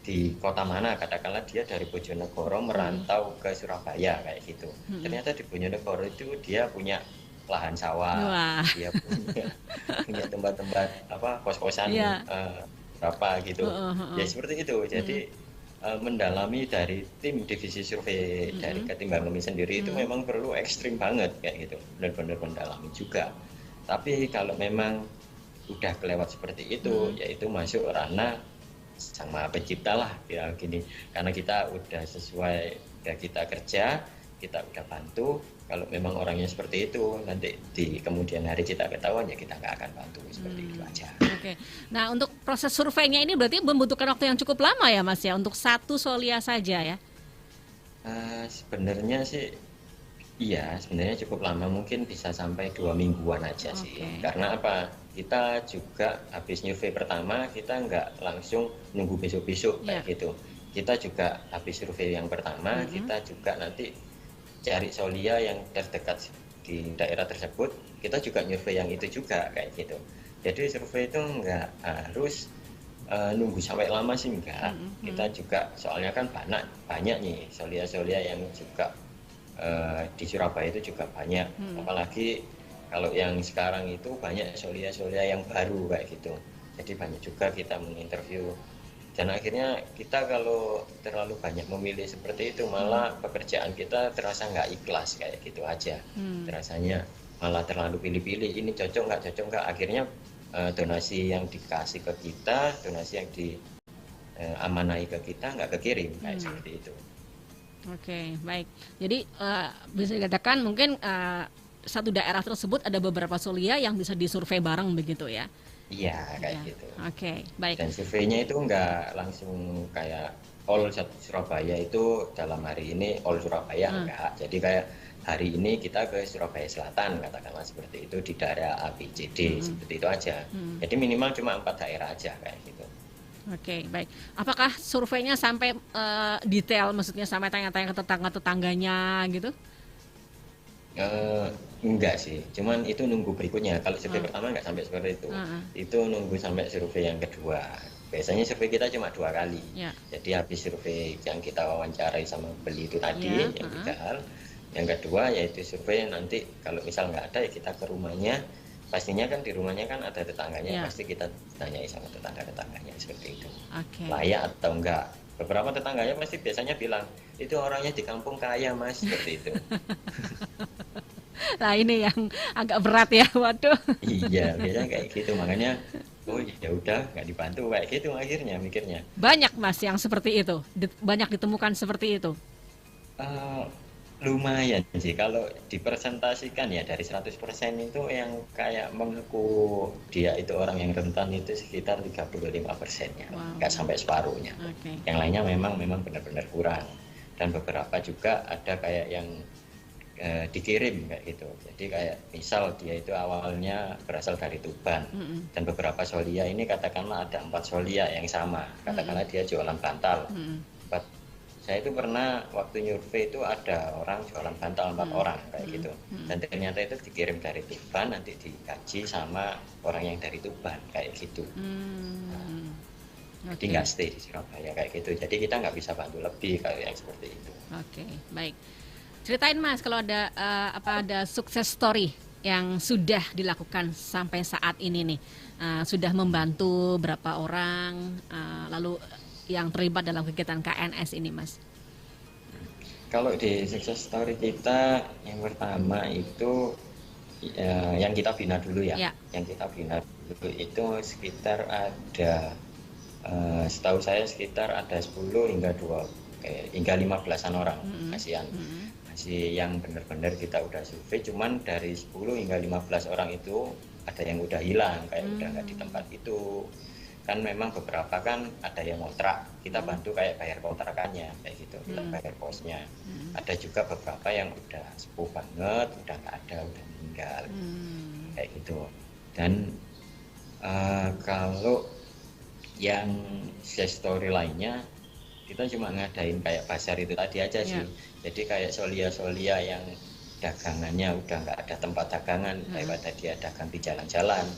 di kota mana, katakanlah dia dari Bojonegoro merantau ke Surabaya kayak gitu. Ternyata di Bojonegoro itu dia punya lahan sawah, dia punya tempat-tempat kos-kosan berapa gitu. Ya seperti itu. Jadi mendalami dari tim divisi survei dari Ketimbang Ngemis sendiri itu memang perlu ekstrim banget kayak gitu, benar-benar mendalami juga. Tapi kalau memang udah kelewat seperti itu, yaitu masuk ranah sama pencipta lah ya gini, karena kita udah sesuai ya, kita kerja, kita udah bantu. Kalau memang orangnya seperti itu, nanti di kemudian hari kita ketahuan ya kita nggak akan bantu, seperti itu aja. Oke. Nah untuk proses surveinya ini berarti membutuhkan waktu yang cukup lama ya Mas ya, untuk satu solia saja ya? Sebenarnya sih iya, sebenarnya cukup lama, mungkin bisa sampai 2 mingguan aja sih. Karena apa? Kita juga habis survei pertama, kita nggak langsung nunggu besok-besok kayak gitu. Kita juga habis survei yang pertama, kita juga nanti cari solia yang terdekat di daerah tersebut, kita juga survei yang itu juga kayak gitu. Jadi survei itu nggak harus nunggu sampai lama sih, enggak. Kita juga soalnya kan banyak nih solia-solia yang juga di Surabaya itu juga banyak. Apalagi kalau yang sekarang itu banyak solia-solia yang baru kayak gitu. Jadi banyak juga kita menginterview. Dan akhirnya kita kalau terlalu banyak memilih seperti itu, malah pekerjaan kita terasa nggak ikhlas kayak gitu aja. Terasanya malah terlalu pilih-pilih, ini cocok nggak, akhirnya donasi yang dikasih ke kita, donasi yang diamanai ke kita nggak kekirim kayak seperti itu. Oke, baik. Jadi bisa dikatakan mungkin satu daerah tersebut ada beberapa solia yang bisa disurvei bareng begitu ya? Iya, kayak gitu. Oke, baik. Dan surveinya itu nggak langsung kayak all Surabaya itu dalam hari ini all Surabaya, enggak. Jadi kayak hari ini kita ke Surabaya Selatan, katakanlah seperti itu, di daerah ABCD, seperti itu aja. Jadi minimal cuma 4 daerah aja kayak gitu. Oke, baik. Apakah surveinya sampai detail, maksudnya sampai tanya-tanya ke tetangga-tetangganya gitu? Enggak sih, cuman itu nunggu berikutnya. Kalau survei pertama nggak sampai seperti itu. Itu nunggu sampai survei yang kedua. Biasanya survei kita cuma 2 kali. Jadi habis survei yang kita wawancarai sama beli itu tadi, yang 3 hal. Yang kedua yaitu survei nanti kalau misal nggak ada ya kita ke rumahnya. Pastinya kan di rumahnya kan ada tetangganya, pasti kita tanyai sama tetangga-tetangganya seperti itu. Layak atau enggak. Beberapa tetangganya pasti biasanya bilang, itu orangnya di kampung kaya Mas, seperti itu. Nah ini yang agak berat ya, waduh. Iya, biasanya kayak gitu, makanya oh ya udah nggak dibantu kayak gitu akhirnya mikirnya. Banyak Mas yang seperti itu, banyak ditemukan seperti itu. Lumayan sih, kalau dipresentasikan ya dari 100% itu yang kayak mengaku dia itu orang yang rentan itu sekitar 35%-nya, nggak sampai separuhnya. Yang lainnya memang benar-benar kurang. Dan beberapa juga ada kayak yang dikirim kayak gitu. Jadi kayak misal dia itu awalnya berasal dari Tuban, dan beberapa solia ini katakanlah ada 4 solia yang sama, katakanlah dia jualan bantal, 4 Saya itu pernah waktu nyurvei itu ada orang jualan bantal 4 orang kayak gitu. Dan ternyata itu dikirim dari Tuban, nanti dikaji sama orang yang dari Tuban kayak gitu. Jadi nggak stay di Surabaya kayak gitu. Jadi kita nggak bisa bantu lebih kayak yang seperti itu. Oke, baik. Ceritain Mas kalau ada ada sukses story yang sudah dilakukan sampai saat ini nih. Sudah membantu berapa orang, lalu yang terlibat dalam kegiatan KNS ini, Mas? Kalau di success story kita yang pertama itu yang kita bina dulu ya. Yang kita bina dulu itu sekitar ada setahu saya sekitar ada 10 hingga 15-an orang. Masih yang benar-benar kita udah survei, cuman dari 10 hingga 15 orang itu ada yang udah hilang, kayak udah nggak di tempat itu. Kan memang beberapa kan ada yang ngontrak, kita bantu kayak bayar kontrakannya kayak gitu, kita bayar kosnya. Ada juga beberapa yang udah sepuh banget, udah nggak ada, udah meninggal kayak gitu. Dan kalau yang success story lainnya kita cuma ngadain kayak pasar itu tadi aja sih. Jadi kayak solia yang dagangannya udah nggak ada tempat dagangan, daripada dia dagang di jalan-jalan,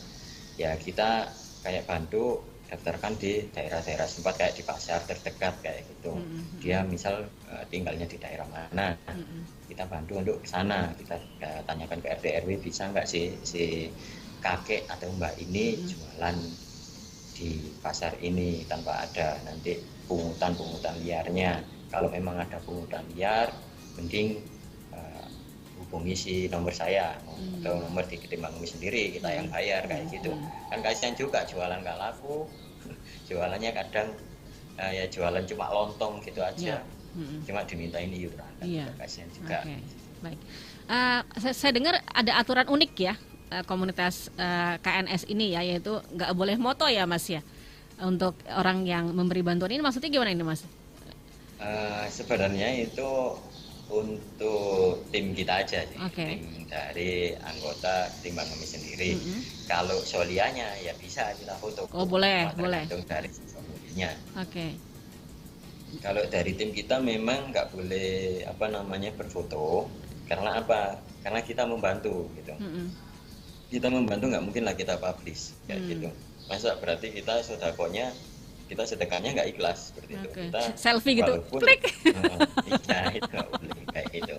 ya kita kayak bantu daftarkan di daerah-daerah tempat kayak di pasar terdekat kayak gitu. Dia misal tinggalnya di daerah mana, kita bantu untuk ke sana. Kita tanyakan ke RT RW, bisa nggak si kakek atau mbak ini jualan di pasar ini tanpa ada nanti pungutan liarnya. Kalau memang ada pungutan liar, mending hubungi si nomor saya atau nomor di Ketimbang Ngemis sendiri, kita yang bayar kayak gitu. Kan kasihan juga jualan nggak laku, jualannya kadang ya jualan cuma lontong gitu aja, cuma dimintain iuran, kan kasihan juga. Baik. Saya dengar ada aturan unik ya komunitas KNS ini ya, yaitu nggak boleh moto ya Mas ya, untuk orang yang memberi bantuan ini. Maksudnya gimana ini Mas? Sebenarnya itu untuk tim kita aja sih, tim dari anggota Ketimbang Ngemis sendiri. Kalau solianya ya bisa kita foto. Oh boleh. Dari solianya. Kalau dari tim kita memang nggak boleh berfoto. Karena apa? Karena kita membantu gitu. Kita membantu, nggak mungkin lah kita publish kayak gitu. Masa berarti kita sedekahnya nggak ikhlas seperti itu. Kita selfie gitu, klik. Nah itu nggak boleh kayak gitu.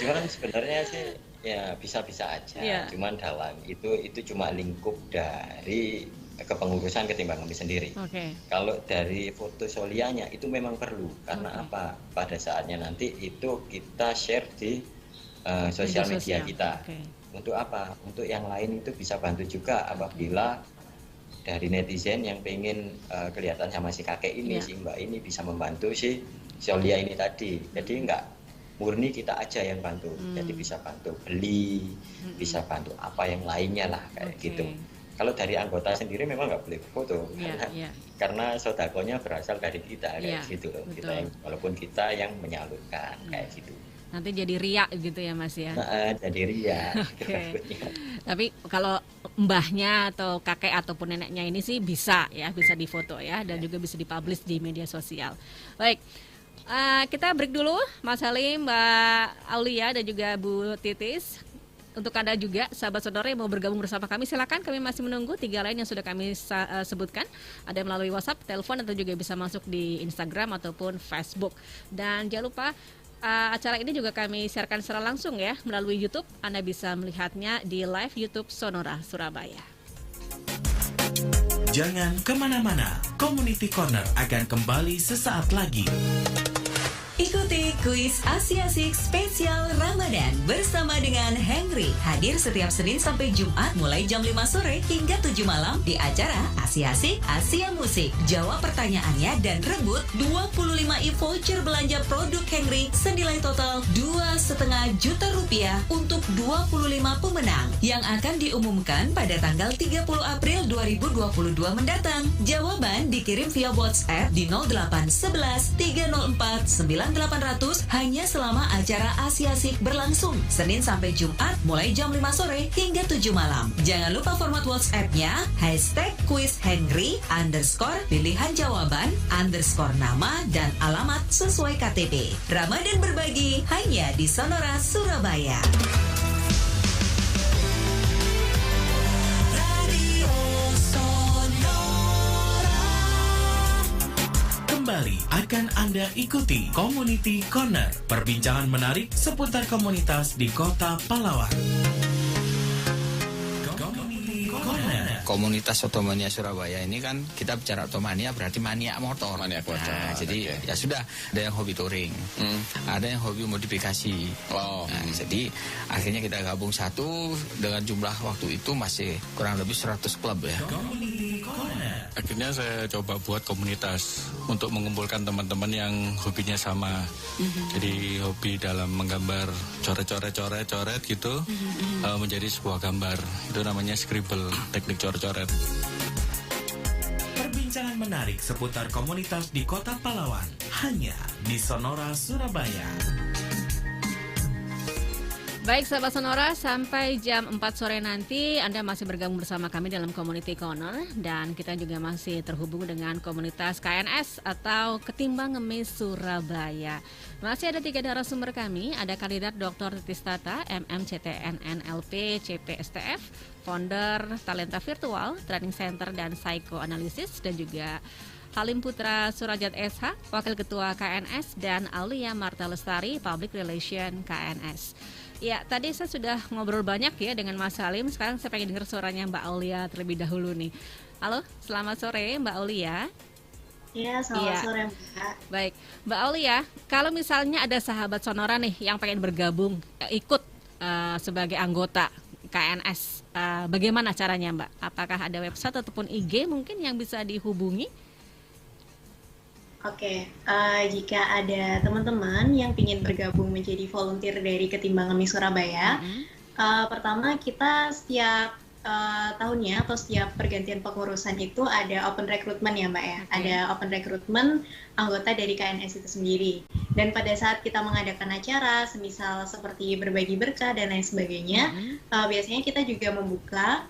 Cuman sebenarnya sih ya bisa-bisa aja. Cuman dalam itu cuma lingkup dari kepengurusan Ketimbang Ngemis sendiri. Kalau dari foto solianya itu memang perlu, karena apa? Pada saatnya nanti itu kita share di sosial media kita. Untuk apa? Untuk yang lain itu bisa bantu juga apabila dari netizen yang pengen kelihatan sama si kakek ini, si mbak ini bisa membantu si solia ini tadi. Jadi nggak murni kita aja yang bantu, jadi bisa bantu beli, bisa bantu apa yang lainnya lah kayak gitu. Kalau dari anggota sendiri memang nggak boleh foto, karena sodakonya berasal dari kita kayak gitu loh. Kita walaupun kita yang menyalurkan kayak gitu. Nanti jadi riak gitu ya Mas ya? Jadi riak. Tapi kalau mbahnya atau kakek ataupun neneknya ini sih bisa difoto ya, dan juga bisa dipublish di media sosial. Baik, kita break dulu Mas Halim, Mbak Aulia dan juga Bu Titis. Untuk Anda juga sahabat saudara yang mau bergabung bersama kami, silakan, kami masih menunggu 3 line yang sudah kami sebutkan. Ada melalui WhatsApp, telepon, atau juga bisa masuk di Instagram ataupun Facebook. Dan jangan lupa acara ini juga kami siarkan secara langsung ya melalui YouTube. Anda bisa melihatnya di live YouTube Sonora Surabaya. Jangan kemana-mana, Community Corner akan kembali sesaat lagi. Ikuti kuis Asiasik spesial Ramadan bersama dengan Henry. Hadir setiap Senin sampai Jumat mulai jam 5 sore hingga 7 malam di acara Asiasik Asia Musik. Jawab pertanyaannya dan rebut 25 e-voucher belanja produk Henry senilai total 2,5 juta rupiah untuk 25 pemenang yang akan diumumkan pada tanggal 30 April 2022 mendatang. Jawaban dikirim via WhatsApp di 0811 304 9 cuma 800 hanya selama acara Asiasik berlangsung Senin sampai Jumat mulai jam 5 sore hingga 7 malam. Jangan lupa format WhatsApp-nya #quizhengry _pilihan jawaban _nama dan alamat sesuai KTP. Ramadan berbagi hanya di Sonora Surabaya. Kembali akan Anda ikuti Community Corner, perbincangan menarik seputar komunitas di Kota Pahlawan. Community Corner. Komunitas Otomania Surabaya ini kan kita bicara otomania berarti maniak motor. Nah, jadi ya sudah, ada yang hobi touring, ada yang hobi modifikasi. Jadi akhirnya kita gabung satu dengan jumlah waktu itu masih kurang lebih 100 klub ya. Akhirnya saya coba buat komunitas untuk mengumpulkan teman-teman yang hobinya sama. Jadi hobi dalam menggambar coret-coret gitu menjadi sebuah gambar. Itu namanya scribble, teknik coret-coret. Perbincangan menarik seputar komunitas di Kota Pahlawan hanya di Sonora Surabaya. Baik sahabat Sonora, sampai jam 4 sore nanti Anda masih bergabung bersama kami dalam Community Corner. Dan kita juga masih terhubung dengan komunitas KNS atau Ketimbang Ngemis Surabaya. Masih ada 3 narasumber kami. Ada kandidat Dr. Titis Tata, MMCTN NLP CPSTF, founder Talenta Virtual, Training Center dan Psychoanalysis, dan juga Halim Putra Surajat SH, Wakil Ketua KNS, dan Aulia Marta Lestari, Public Relation KNS. Ya, tadi saya sudah ngobrol banyak ya dengan Mas Halim. Sekarang saya pengen dengar suaranya Mbak Aulia terlebih dahulu nih. Halo, selamat sore Mbak Aulia. Iya, selamat sore Mbak. Baik, Mbak Aulia, kalau misalnya ada sahabat Sonora nih yang pengen bergabung, ikut sebagai anggota KNS, bagaimana caranya Mbak? Apakah ada website ataupun IG mungkin yang bisa dihubungi? Oke, jika ada teman-teman yang ingin bergabung menjadi volunteer dari Ketimbang Ngemis Surabaya, pertama kita setiap tahunnya atau setiap pergantian pengurusan itu ada open recruitment ya Mbak ya, ada open recruitment anggota dari KNS itu sendiri. Dan pada saat kita mengadakan acara, semisal seperti berbagi berkah dan lain sebagainya, biasanya kita juga membuka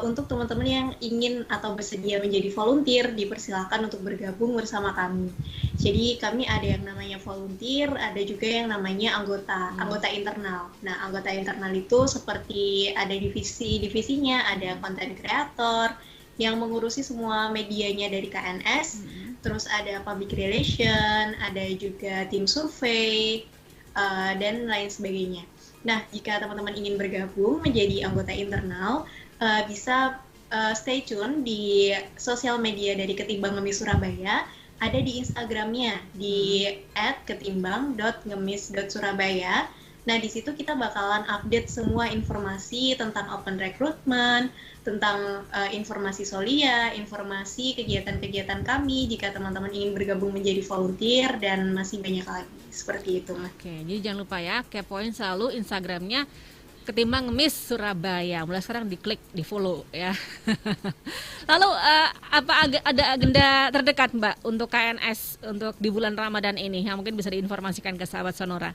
untuk teman-teman yang ingin atau bersedia menjadi volunteer, dipersilakan untuk bergabung bersama kami. Jadi kami ada yang namanya volunteer, ada juga yang namanya anggota internal. Nah, anggota internal itu seperti ada divisi-divisinya, ada content creator yang mengurusi semua medianya dari KNS, terus ada public relation, ada juga tim survei, dan lain sebagainya. Nah, jika teman-teman ingin bergabung menjadi anggota internal, bisa stay tune di sosial media dari Ketimbang Ngemis Surabaya, ada di Instagramnya di @ketimbang.ngemis.surabaya. Nah, di situ kita bakalan update semua informasi tentang open recruitment, tentang informasi Solia, informasi kegiatan-kegiatan kami jika teman-teman ingin bergabung menjadi volunteer, dan masih banyak lagi seperti itu. Oke, jadi jangan lupa ya, kepoin selalu Instagramnya Ketimbang Ngemis Surabaya. Mulai sekarang diklik, di follow ya. Lalu apa ada agenda terdekat Mbak untuk KNS untuk di bulan Ramadan ini yang mungkin bisa diinformasikan ke sahabat Sonora?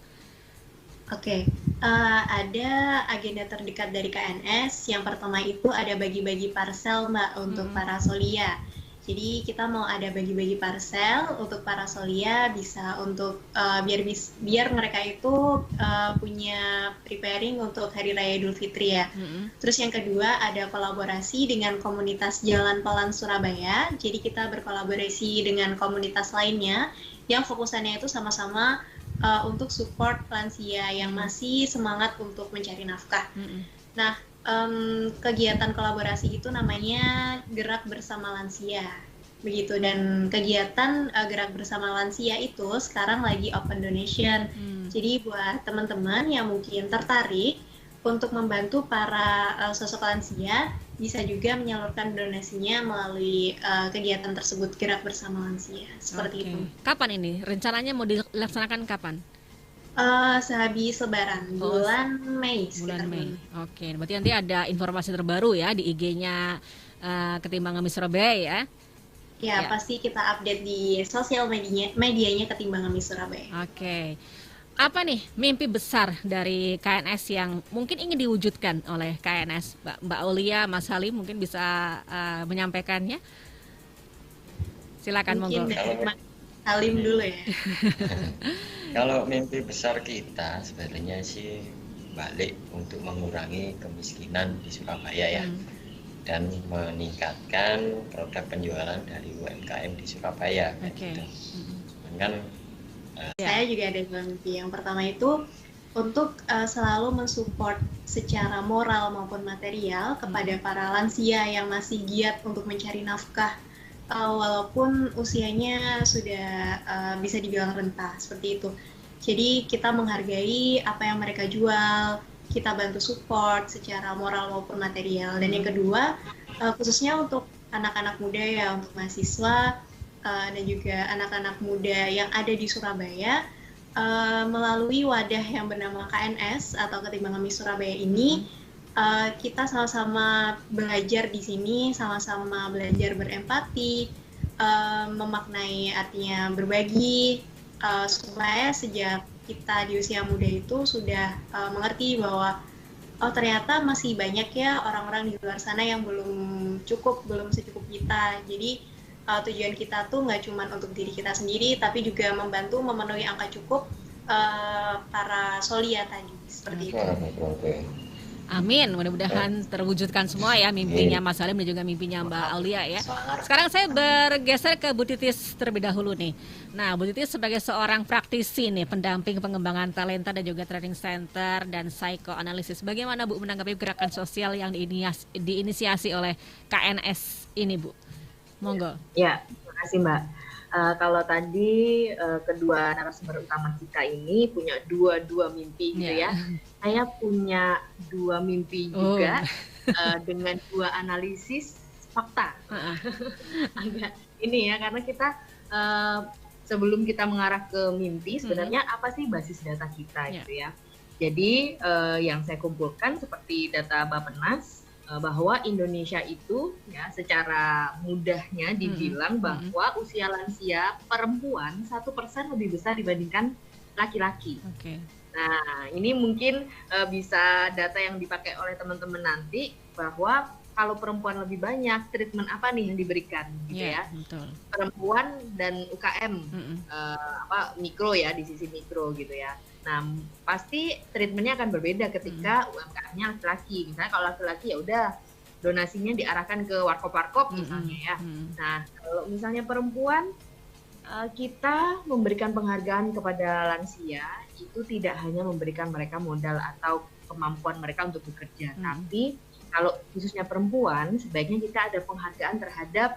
Oke, ada agenda terdekat dari KNS. Yang pertama itu ada bagi-bagi parcel Mbak untuk para Solia. Jadi kita mau ada bagi-bagi parcel untuk para Solia, bisa untuk biar mereka itu punya preparing untuk Hari Raya Idul Fitri ya. Terus yang kedua ada kolaborasi dengan komunitas Jalan Pelan Surabaya. Jadi kita berkolaborasi dengan komunitas lainnya yang fokusannya itu sama-sama untuk support lansia yang masih semangat untuk mencari nafkah. Nah, kegiatan kolaborasi itu namanya Gerak Bersama Lansia, begitu. Dan kegiatan Gerak Bersama Lansia itu sekarang lagi open donation. Jadi buat teman-teman yang mungkin tertarik untuk membantu para sosok lansia, bisa juga menyalurkan donasinya melalui kegiatan tersebut, Gerak Bersama Lansia, seperti itu. Kapan ini? Rencananya mau dilaksanakan kapan? Sehabis Lebaran, bulan Mei. Bulan Mei. Oke, berarti nanti ada informasi terbaru ya di IG-nya Ketimbang Ngemis Surabaya ya. Ya, pasti kita update di sosial medianya Ketimbang Ngemis Surabaya. Oke. Apa nih mimpi besar dari KNS yang mungkin ingin diwujudkan oleh KNS? Mbak Aulia, Mas Halim mungkin bisa menyampaikannya. Silakan monggo. Mas Halim dulu ya. Kalau mimpi besar kita sebenarnya sih balik untuk mengurangi kemiskinan di Surabaya ya. Dan meningkatkan produk penjualan dari UMKM di Surabaya. Oke. Gitu. Kan saya juga ada dua mimpi. Yang pertama itu untuk selalu mensupport secara moral maupun material kepada para lansia yang masih giat untuk mencari nafkah walaupun usianya sudah bisa dibilang renta seperti itu. Jadi kita menghargai apa yang mereka jual, kita bantu support secara moral maupun material. Dan yang kedua, khususnya untuk anak-anak muda ya, untuk mahasiswa dan juga anak-anak muda yang ada di Surabaya, melalui wadah yang bernama KNS atau Ketimbang Ngemis Surabaya ini, kita sama-sama belajar di sini, sama-sama belajar berempati, memaknai artinya berbagi, supaya sejak kita di usia muda itu sudah mengerti bahwa ternyata masih banyak ya orang-orang di luar sana yang belum secukup kita. Jadi tujuan kita tuh nggak cuma untuk diri kita sendiri, tapi juga membantu memenuhi angka cukup para solia tadi, seperti itu. Amin, mudah-mudahan terwujudkan semua ya mimpinya Mas Halim dan juga mimpinya Mbak Aulia ya. Sekarang saya bergeser ke Bu Titis terlebih dahulu nih. Nah, Bu Titis sebagai seorang praktisi nih, pendamping pengembangan talenta dan juga training center dan psychoanalysis. Bagaimana Bu menanggapi gerakan sosial yang diinisiasi oleh KNS ini, Bu? Monggo. Ya, terima kasih Mbak. Kalau tadi kedua narasumber utama kita ini punya dua mimpi gitu ya. Saya punya dua mimpi juga dengan dua analisis fakta. Agak ini ya, karena kita sebelum kita mengarah ke mimpi sebenarnya apa sih basis data kita gitu ya. Jadi yang saya kumpulkan seperti data Bappenas, bahwa Indonesia itu ya secara mudahnya dibilang bahwa usia lansia perempuan 1% lebih besar dibandingkan laki-laki. Nah, ini mungkin bisa data yang dipakai oleh teman-teman nanti, bahwa kalau perempuan lebih banyak, treatment apa nih yang diberikan gitu ya. Betul. Perempuan dan UKM mikro ya, di sisi mikro gitu ya. Nah, pasti treatmentnya akan berbeda ketika UMKM-nya laki-laki. Misalnya kalau laki-laki ya udah donasinya diarahkan ke warkop-warkop misalnya ya. Nah, kalau misalnya perempuan, kita memberikan penghargaan kepada lansia itu tidak hanya memberikan mereka modal atau kemampuan mereka untuk bekerja, tapi kalau khususnya perempuan sebaiknya kita ada penghargaan terhadap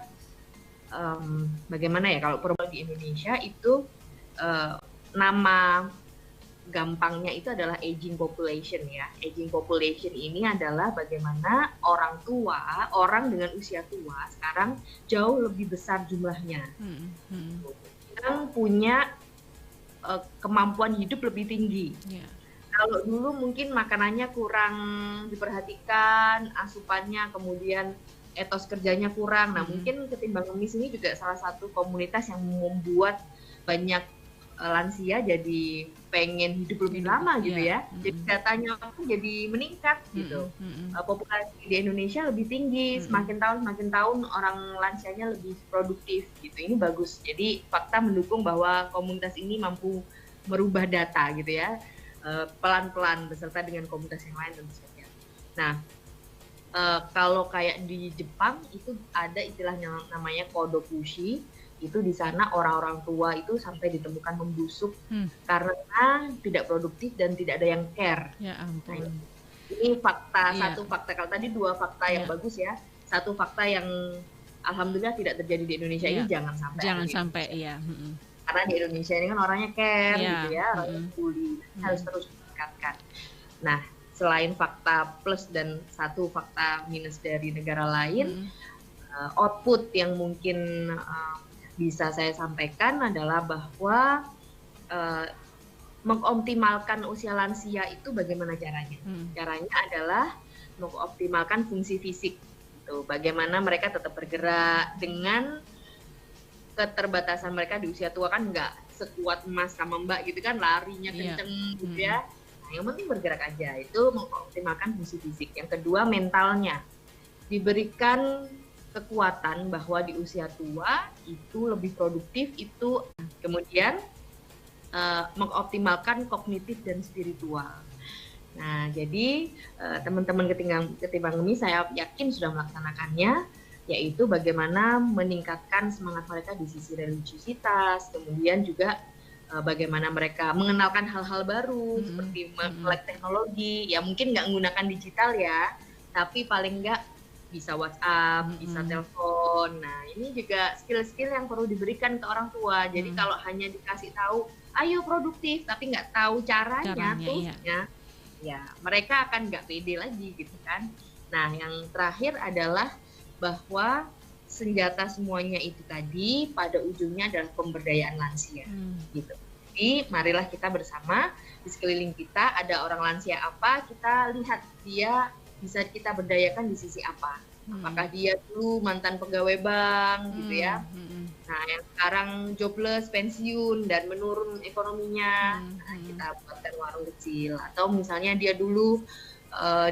bagaimana ya, kalau perempuan di Indonesia itu nama gampangnya itu adalah aging population ya. Aging population ini adalah bagaimana orang dengan usia tua sekarang jauh lebih besar jumlahnya. Yang punya kemampuan hidup lebih tinggi. Kalau dulu mungkin makanannya kurang diperhatikan, asupannya, kemudian etos kerjanya kurang. Nah, mungkin Ketimbang Ngemis ini juga salah satu komunitas yang membuat banyak lansia jadi pengen hidup lebih lama gitu ya. Jadi datanya pun jadi meningkat gitu. Populasi di Indonesia lebih tinggi, semakin tahun orang lansianya lebih produktif gitu. Ini bagus. Jadi fakta mendukung bahwa komunitas ini mampu merubah data gitu ya. Pelan-pelan beserta dengan komunitas yang lain tentu saja. Nah, kalau kayak di Jepang itu ada istilahnya namanya kodokushi. Itu di sana orang-orang tua itu sampai ditemukan membusuk karena tidak produktif dan tidak ada yang care. Ya ampun. Nah, ini fakta, satu fakta. Kalau tadi dua fakta yang bagus ya, satu fakta yang alhamdulillah tidak terjadi di Indonesia ini jangan sampai. Jangan sampai, iya. Karena di Indonesia ini kan orangnya care gitu ya, orangnya peduli, harus terus ditingkatkan. Nah, selain fakta plus dan satu fakta minus dari negara lain, output yang mungkin bisa saya sampaikan adalah bahwa mengoptimalkan usia lansia itu bagaimana caranya? Caranya adalah mengoptimalkan fungsi fisik. Gitu. Bagaimana mereka tetap bergerak dengan keterbatasan mereka di usia tua kan nggak sekuat Mas sama Mbak gitu kan, larinya kenceng gitu ya. Nah, yang penting bergerak aja, itu mengoptimalkan fungsi fisik. Yang kedua, mentalnya. Diberikan kekuatan bahwa di usia tua itu lebih produktif, itu kemudian mengoptimalkan kognitif dan spiritual. Nah, jadi teman-teman ketimbang ngemis saya yakin sudah melaksanakannya, yaitu bagaimana meningkatkan semangat mereka di sisi religiusitas, kemudian juga bagaimana mereka mengenalkan hal-hal baru seperti melek teknologi, ya mungkin nggak menggunakan digital ya, tapi paling nggak bisa WhatsApp, bisa telepon. Nah, ini juga skill-skill yang perlu diberikan ke orang tua. Jadi kalau hanya dikasih tahu, ayo produktif, tapi nggak tahu caranya toolsnya, ya mereka akan nggak pede lagi gitu kan. Nah, yang terakhir adalah bahwa senjata semuanya itu tadi pada ujungnya adalah pemberdayaan lansia gitu. Jadi marilah kita bersama, di sekeliling kita ada orang lansia apa, kita lihat dia bisa kita berdayakan di sisi apa. Apakah dia dulu mantan pegawai bank gitu ya. Nah, yang sekarang jobless, pensiun dan menurun ekonominya, nah, kita buatkan warung kecil. Atau misalnya dia dulu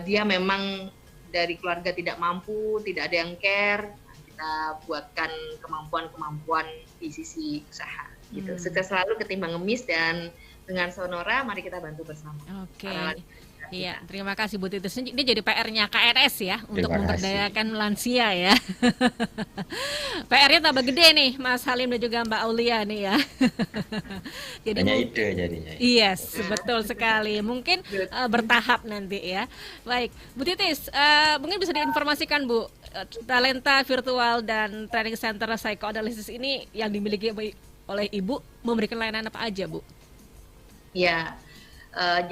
dia memang dari keluarga tidak mampu, tidak ada yang care, nah, kita buatkan kemampuan-kemampuan di sisi usaha gitu. Sukses selalu ketimbang ngemis, dan dengan Sonora mari kita bantu bersama. Oke. Iya, terima kasih Bu Titis. Ini jadi PR-nya KNS ya, untuk memberdayakan lansia ya. PR-nya tambah gede nih, Mas Halim dan juga Mbak Aulia nih ya. Jadi banyak ide jadinya. Yes, betul sekali. Mungkin bertahap nanti ya. Baik, Bu Titis, mungkin bisa diinformasikan Bu, talenta virtual dan training center psychoanalysis ini yang dimiliki oleh Ibu memberikan layanan apa aja, Bu? Ya.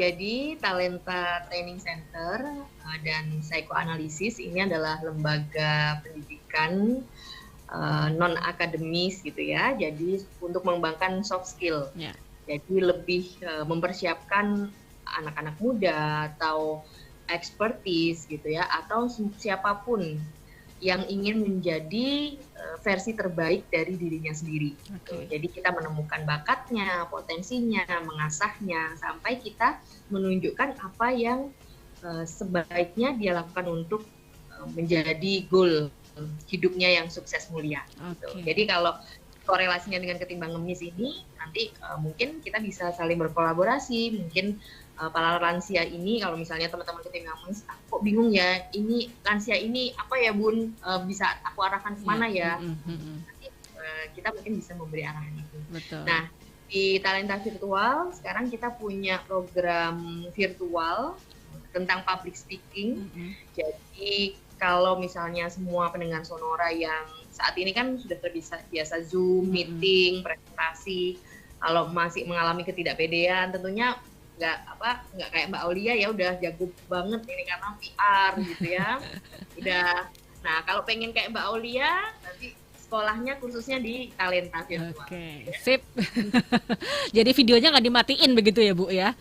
Jadi Talenta Training Center dan Psychoanalysis ini adalah lembaga pendidikan non-akademis gitu ya. Jadi untuk mengembangkan soft skill. Yeah. Jadi lebih mempersiapkan anak-anak muda atau expertise gitu ya, atau siapapun yang ingin menjadi versi terbaik dari dirinya sendiri. Okay. Jadi kita menemukan bakatnya, potensinya, mengasahnya, sampai kita menunjukkan apa yang sebaiknya dia lakukan untuk menjadi goal hidupnya yang sukses mulia. Okay. Jadi kalau korelasinya dengan ketimbang ngemis ini, nanti mungkin kita bisa saling berkolaborasi, mungkin para lansia ini, kalau misalnya teman-teman ketimbang ngemis, kok bingung ya, ini lansia ini apa ya Bun, bisa aku arahkan kemana ya? Nanti kita mungkin bisa memberi arahan itu. Betul. Nah, di Talenta Virtual sekarang kita punya program virtual tentang public speaking. Jadi kalau misalnya semua pendengar Sonora yang saat ini kan sudah terbiasa Zoom, meeting, presentasi, kalau masih mengalami ketidakpedean, tentunya nggak kayak Mbak Aulia ya udah jago banget ini karena PR gitu ya. Udah. Nah, kalau pengen kayak Mbak Aulia, nanti sekolahnya khususnya di Talenta Virtual. Oke, sip. Jadi videonya nggak dimatiin begitu ya Bu ya?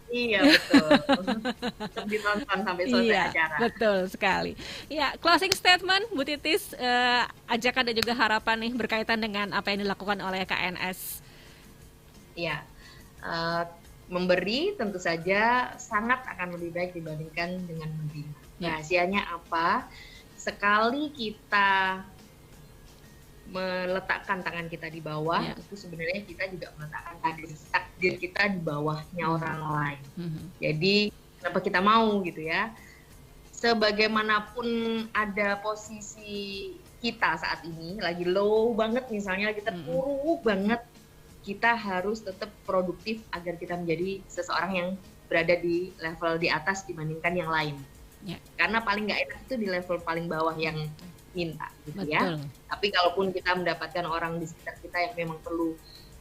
Iya, betul. Untuk ditonton sampai selesai acara. Betul sekali. Ya, closing statement Bu Titis, ajakan dan juga harapan nih berkaitan dengan apa yang dilakukan oleh KNS. Iya. Memberi tentu saja sangat akan lebih baik dibandingkan dengan menerima. Rahasianya apa? Sekali kita meletakkan tangan kita di bawah, itu sebenarnya kita juga meletakkan takdir kita di bawahnya orang lain. Jadi kenapa kita mau gitu ya? Sebagaimanapun ada posisi kita saat ini, lagi low banget misalnya, lagi terpuruk banget, kita harus tetap produktif agar kita menjadi seseorang yang berada di level di atas dibandingkan yang lain. Karena paling nggak enak itu di level paling bawah yang minta gitu. Betul. Ya. Tapi kalaupun kita mendapatkan orang di sekitar kita yang memang perlu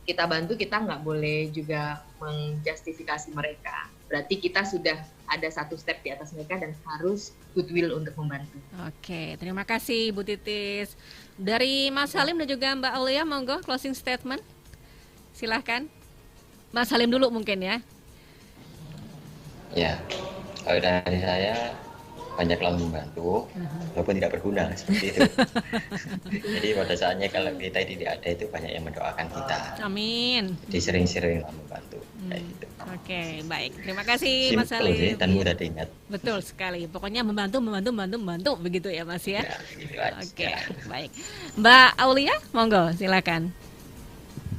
kita bantu, kita nggak boleh juga menjustifikasi mereka. Berarti kita sudah ada satu step di atas mereka dan harus goodwill untuk membantu. Oke, terima kasih Bu Titis. Dari Mas Halim dan juga Mbak Aulia, monggo closing statement. Silahkan, Mas Halim dulu mungkin ya. Ya, kalau dari saya banyaklah membantu, walaupun tidak berguna seperti itu. Jadi pada saatnya kalau kita tidak ada itu banyak yang mendoakan kita. Amin. Jadi sering-sering membantu. Kayak gitu. Oke, baik. Terima kasih Mas Simple sih, Salim. dan mudah diingat. Betul sekali. Pokoknya membantu begitu ya Mas ya. Gitu aja. Oke, baik. Mbak Aulia, monggo silakan.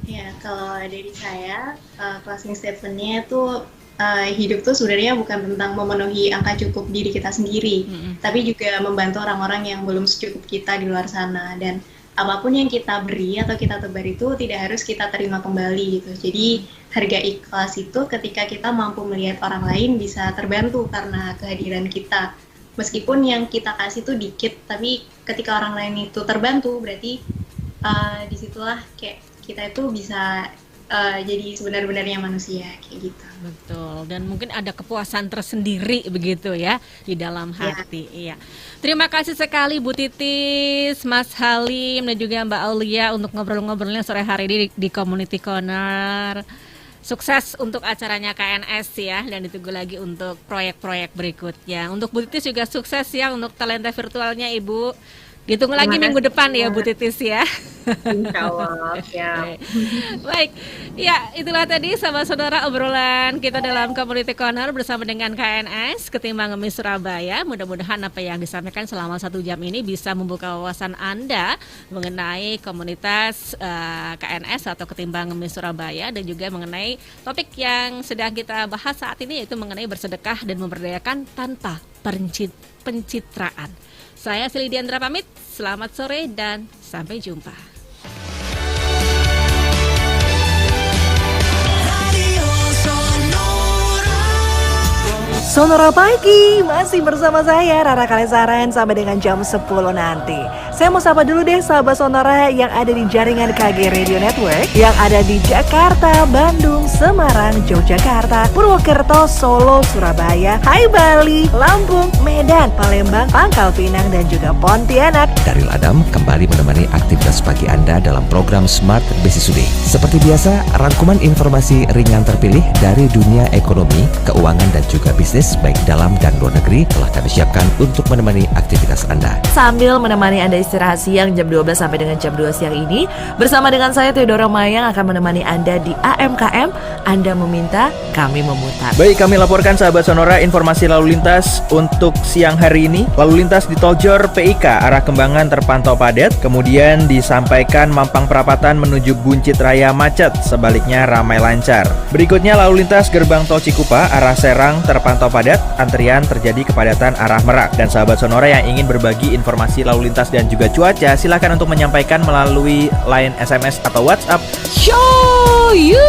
Ya, kalau dari saya, closing statement-nya tuh hidup tuh sebenarnya bukan tentang memenuhi angka cukup diri kita sendiri, tapi juga membantu orang-orang yang belum secukup kita di luar sana. Dan apapun yang kita beri atau kita tebar itu tidak harus kita terima kembali gitu. Jadi harga ikhlas itu ketika kita mampu melihat orang lain bisa terbantu karena kehadiran kita. Meskipun yang kita kasih tuh dikit, tapi ketika orang lain itu terbantu, berarti disitulah kayak kita itu bisa jadi sebenar-benarnya manusia kayak gitu. Betul, dan mungkin ada kepuasan tersendiri begitu ya di dalam hati. Iya. Terima kasih sekali Bu Titis, Mas Halim dan juga Mbak Aulia untuk ngobrol-ngobrolnya sore hari ini di Community Corner. Sukses untuk acaranya KNS ya, dan ditunggu lagi untuk proyek-proyek berikutnya. Untuk Bu Titis juga sukses ya untuk talenta virtualnya Ibu. Ditunggu lagi minggu depan ya Bu Titis ya. Insya Allah ya. Baik, ya itulah tadi sahabat-saudara obrolan kita dalam Community Corner bersama dengan KNS Ketimbang Ngemis Surabaya. Mudah-mudahan apa yang disampaikan selama 1 jam ini bisa membuka wawasan Anda mengenai komunitas KNS atau Ketimbang Ngemis Surabaya, dan juga mengenai topik yang sedang kita bahas saat ini, yaitu mengenai bersedekah dan memberdayakan tanpa pencitraan. Saya Sili Diandra pamit, selamat sore dan sampai jumpa. Sonora Pagi, masih bersama saya Rara Kalesaran sampai dengan jam 10 nanti. Saya mau sapa dulu deh sahabat Sonora yang ada di jaringan KG Radio Network, yang ada di Jakarta, Bandung, Semarang, Yogyakarta, Purwokerto, Solo, Surabaya, Hai Bali, Lampung, Medan, Palembang, Pangkal Pinang, dan juga Pontianak. Daryl Adam kembali menemani aktivitas pagi Anda dalam program Smart Business Today. Seperti biasa, rangkuman informasi ringan terpilih dari dunia ekonomi, keuangan, dan juga bisnis baik dalam dan luar negeri telah kami siapkan untuk menemani aktivitas Anda. Sambil menemani Anda istirahat siang jam 12 sampai dengan jam 2 siang ini, bersama dengan saya Theodora Mayang akan menemani Anda di AMKM. Anda meminta, kami memutar. Baik, kami laporkan sahabat Sonora informasi lalu lintas untuk siang hari ini. Lalu lintas di Tol Jor PIK arah Kembangan terpantau padat, kemudian disampaikan Mampang Perapatan menuju Buncit Raya macet, sebaliknya ramai lancar. Berikutnya lalu lintas gerbang Tol Cikupa arah Serang terpantau padat, antrian terjadi kepadatan arah Merak. Dan sahabat Sonora yang ingin berbagi informasi lalu lintas dan juga cuaca, silakan untuk menyampaikan melalui line SMS atau WhatsApp. Show you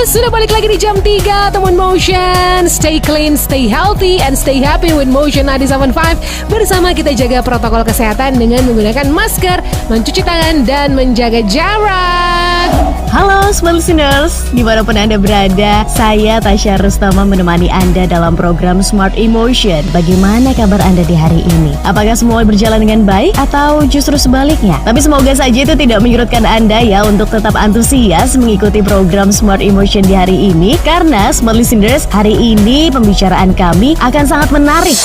sudah balik lagi di jam 3 teman Motion. Stay clean, stay healthy, and stay happy with Motion 97.5. Bersama kita jaga protokol kesehatan dengan menggunakan masker, mencuci tangan, dan menjaga jarak. Halo Smart Listeners, dimanapun Anda berada, saya Tasya Rustama menemani Anda dalam program Smart Emotion. Bagaimana kabar Anda di hari ini? Apakah semua berjalan dengan baik atau justru sebaliknya? Tapi semoga saja itu tidak menyurutkan Anda ya untuk tetap antusias mengikuti program Smart Emotion di hari ini. Karena Smart Listeners, hari ini pembicaraan kami akan sangat menarik.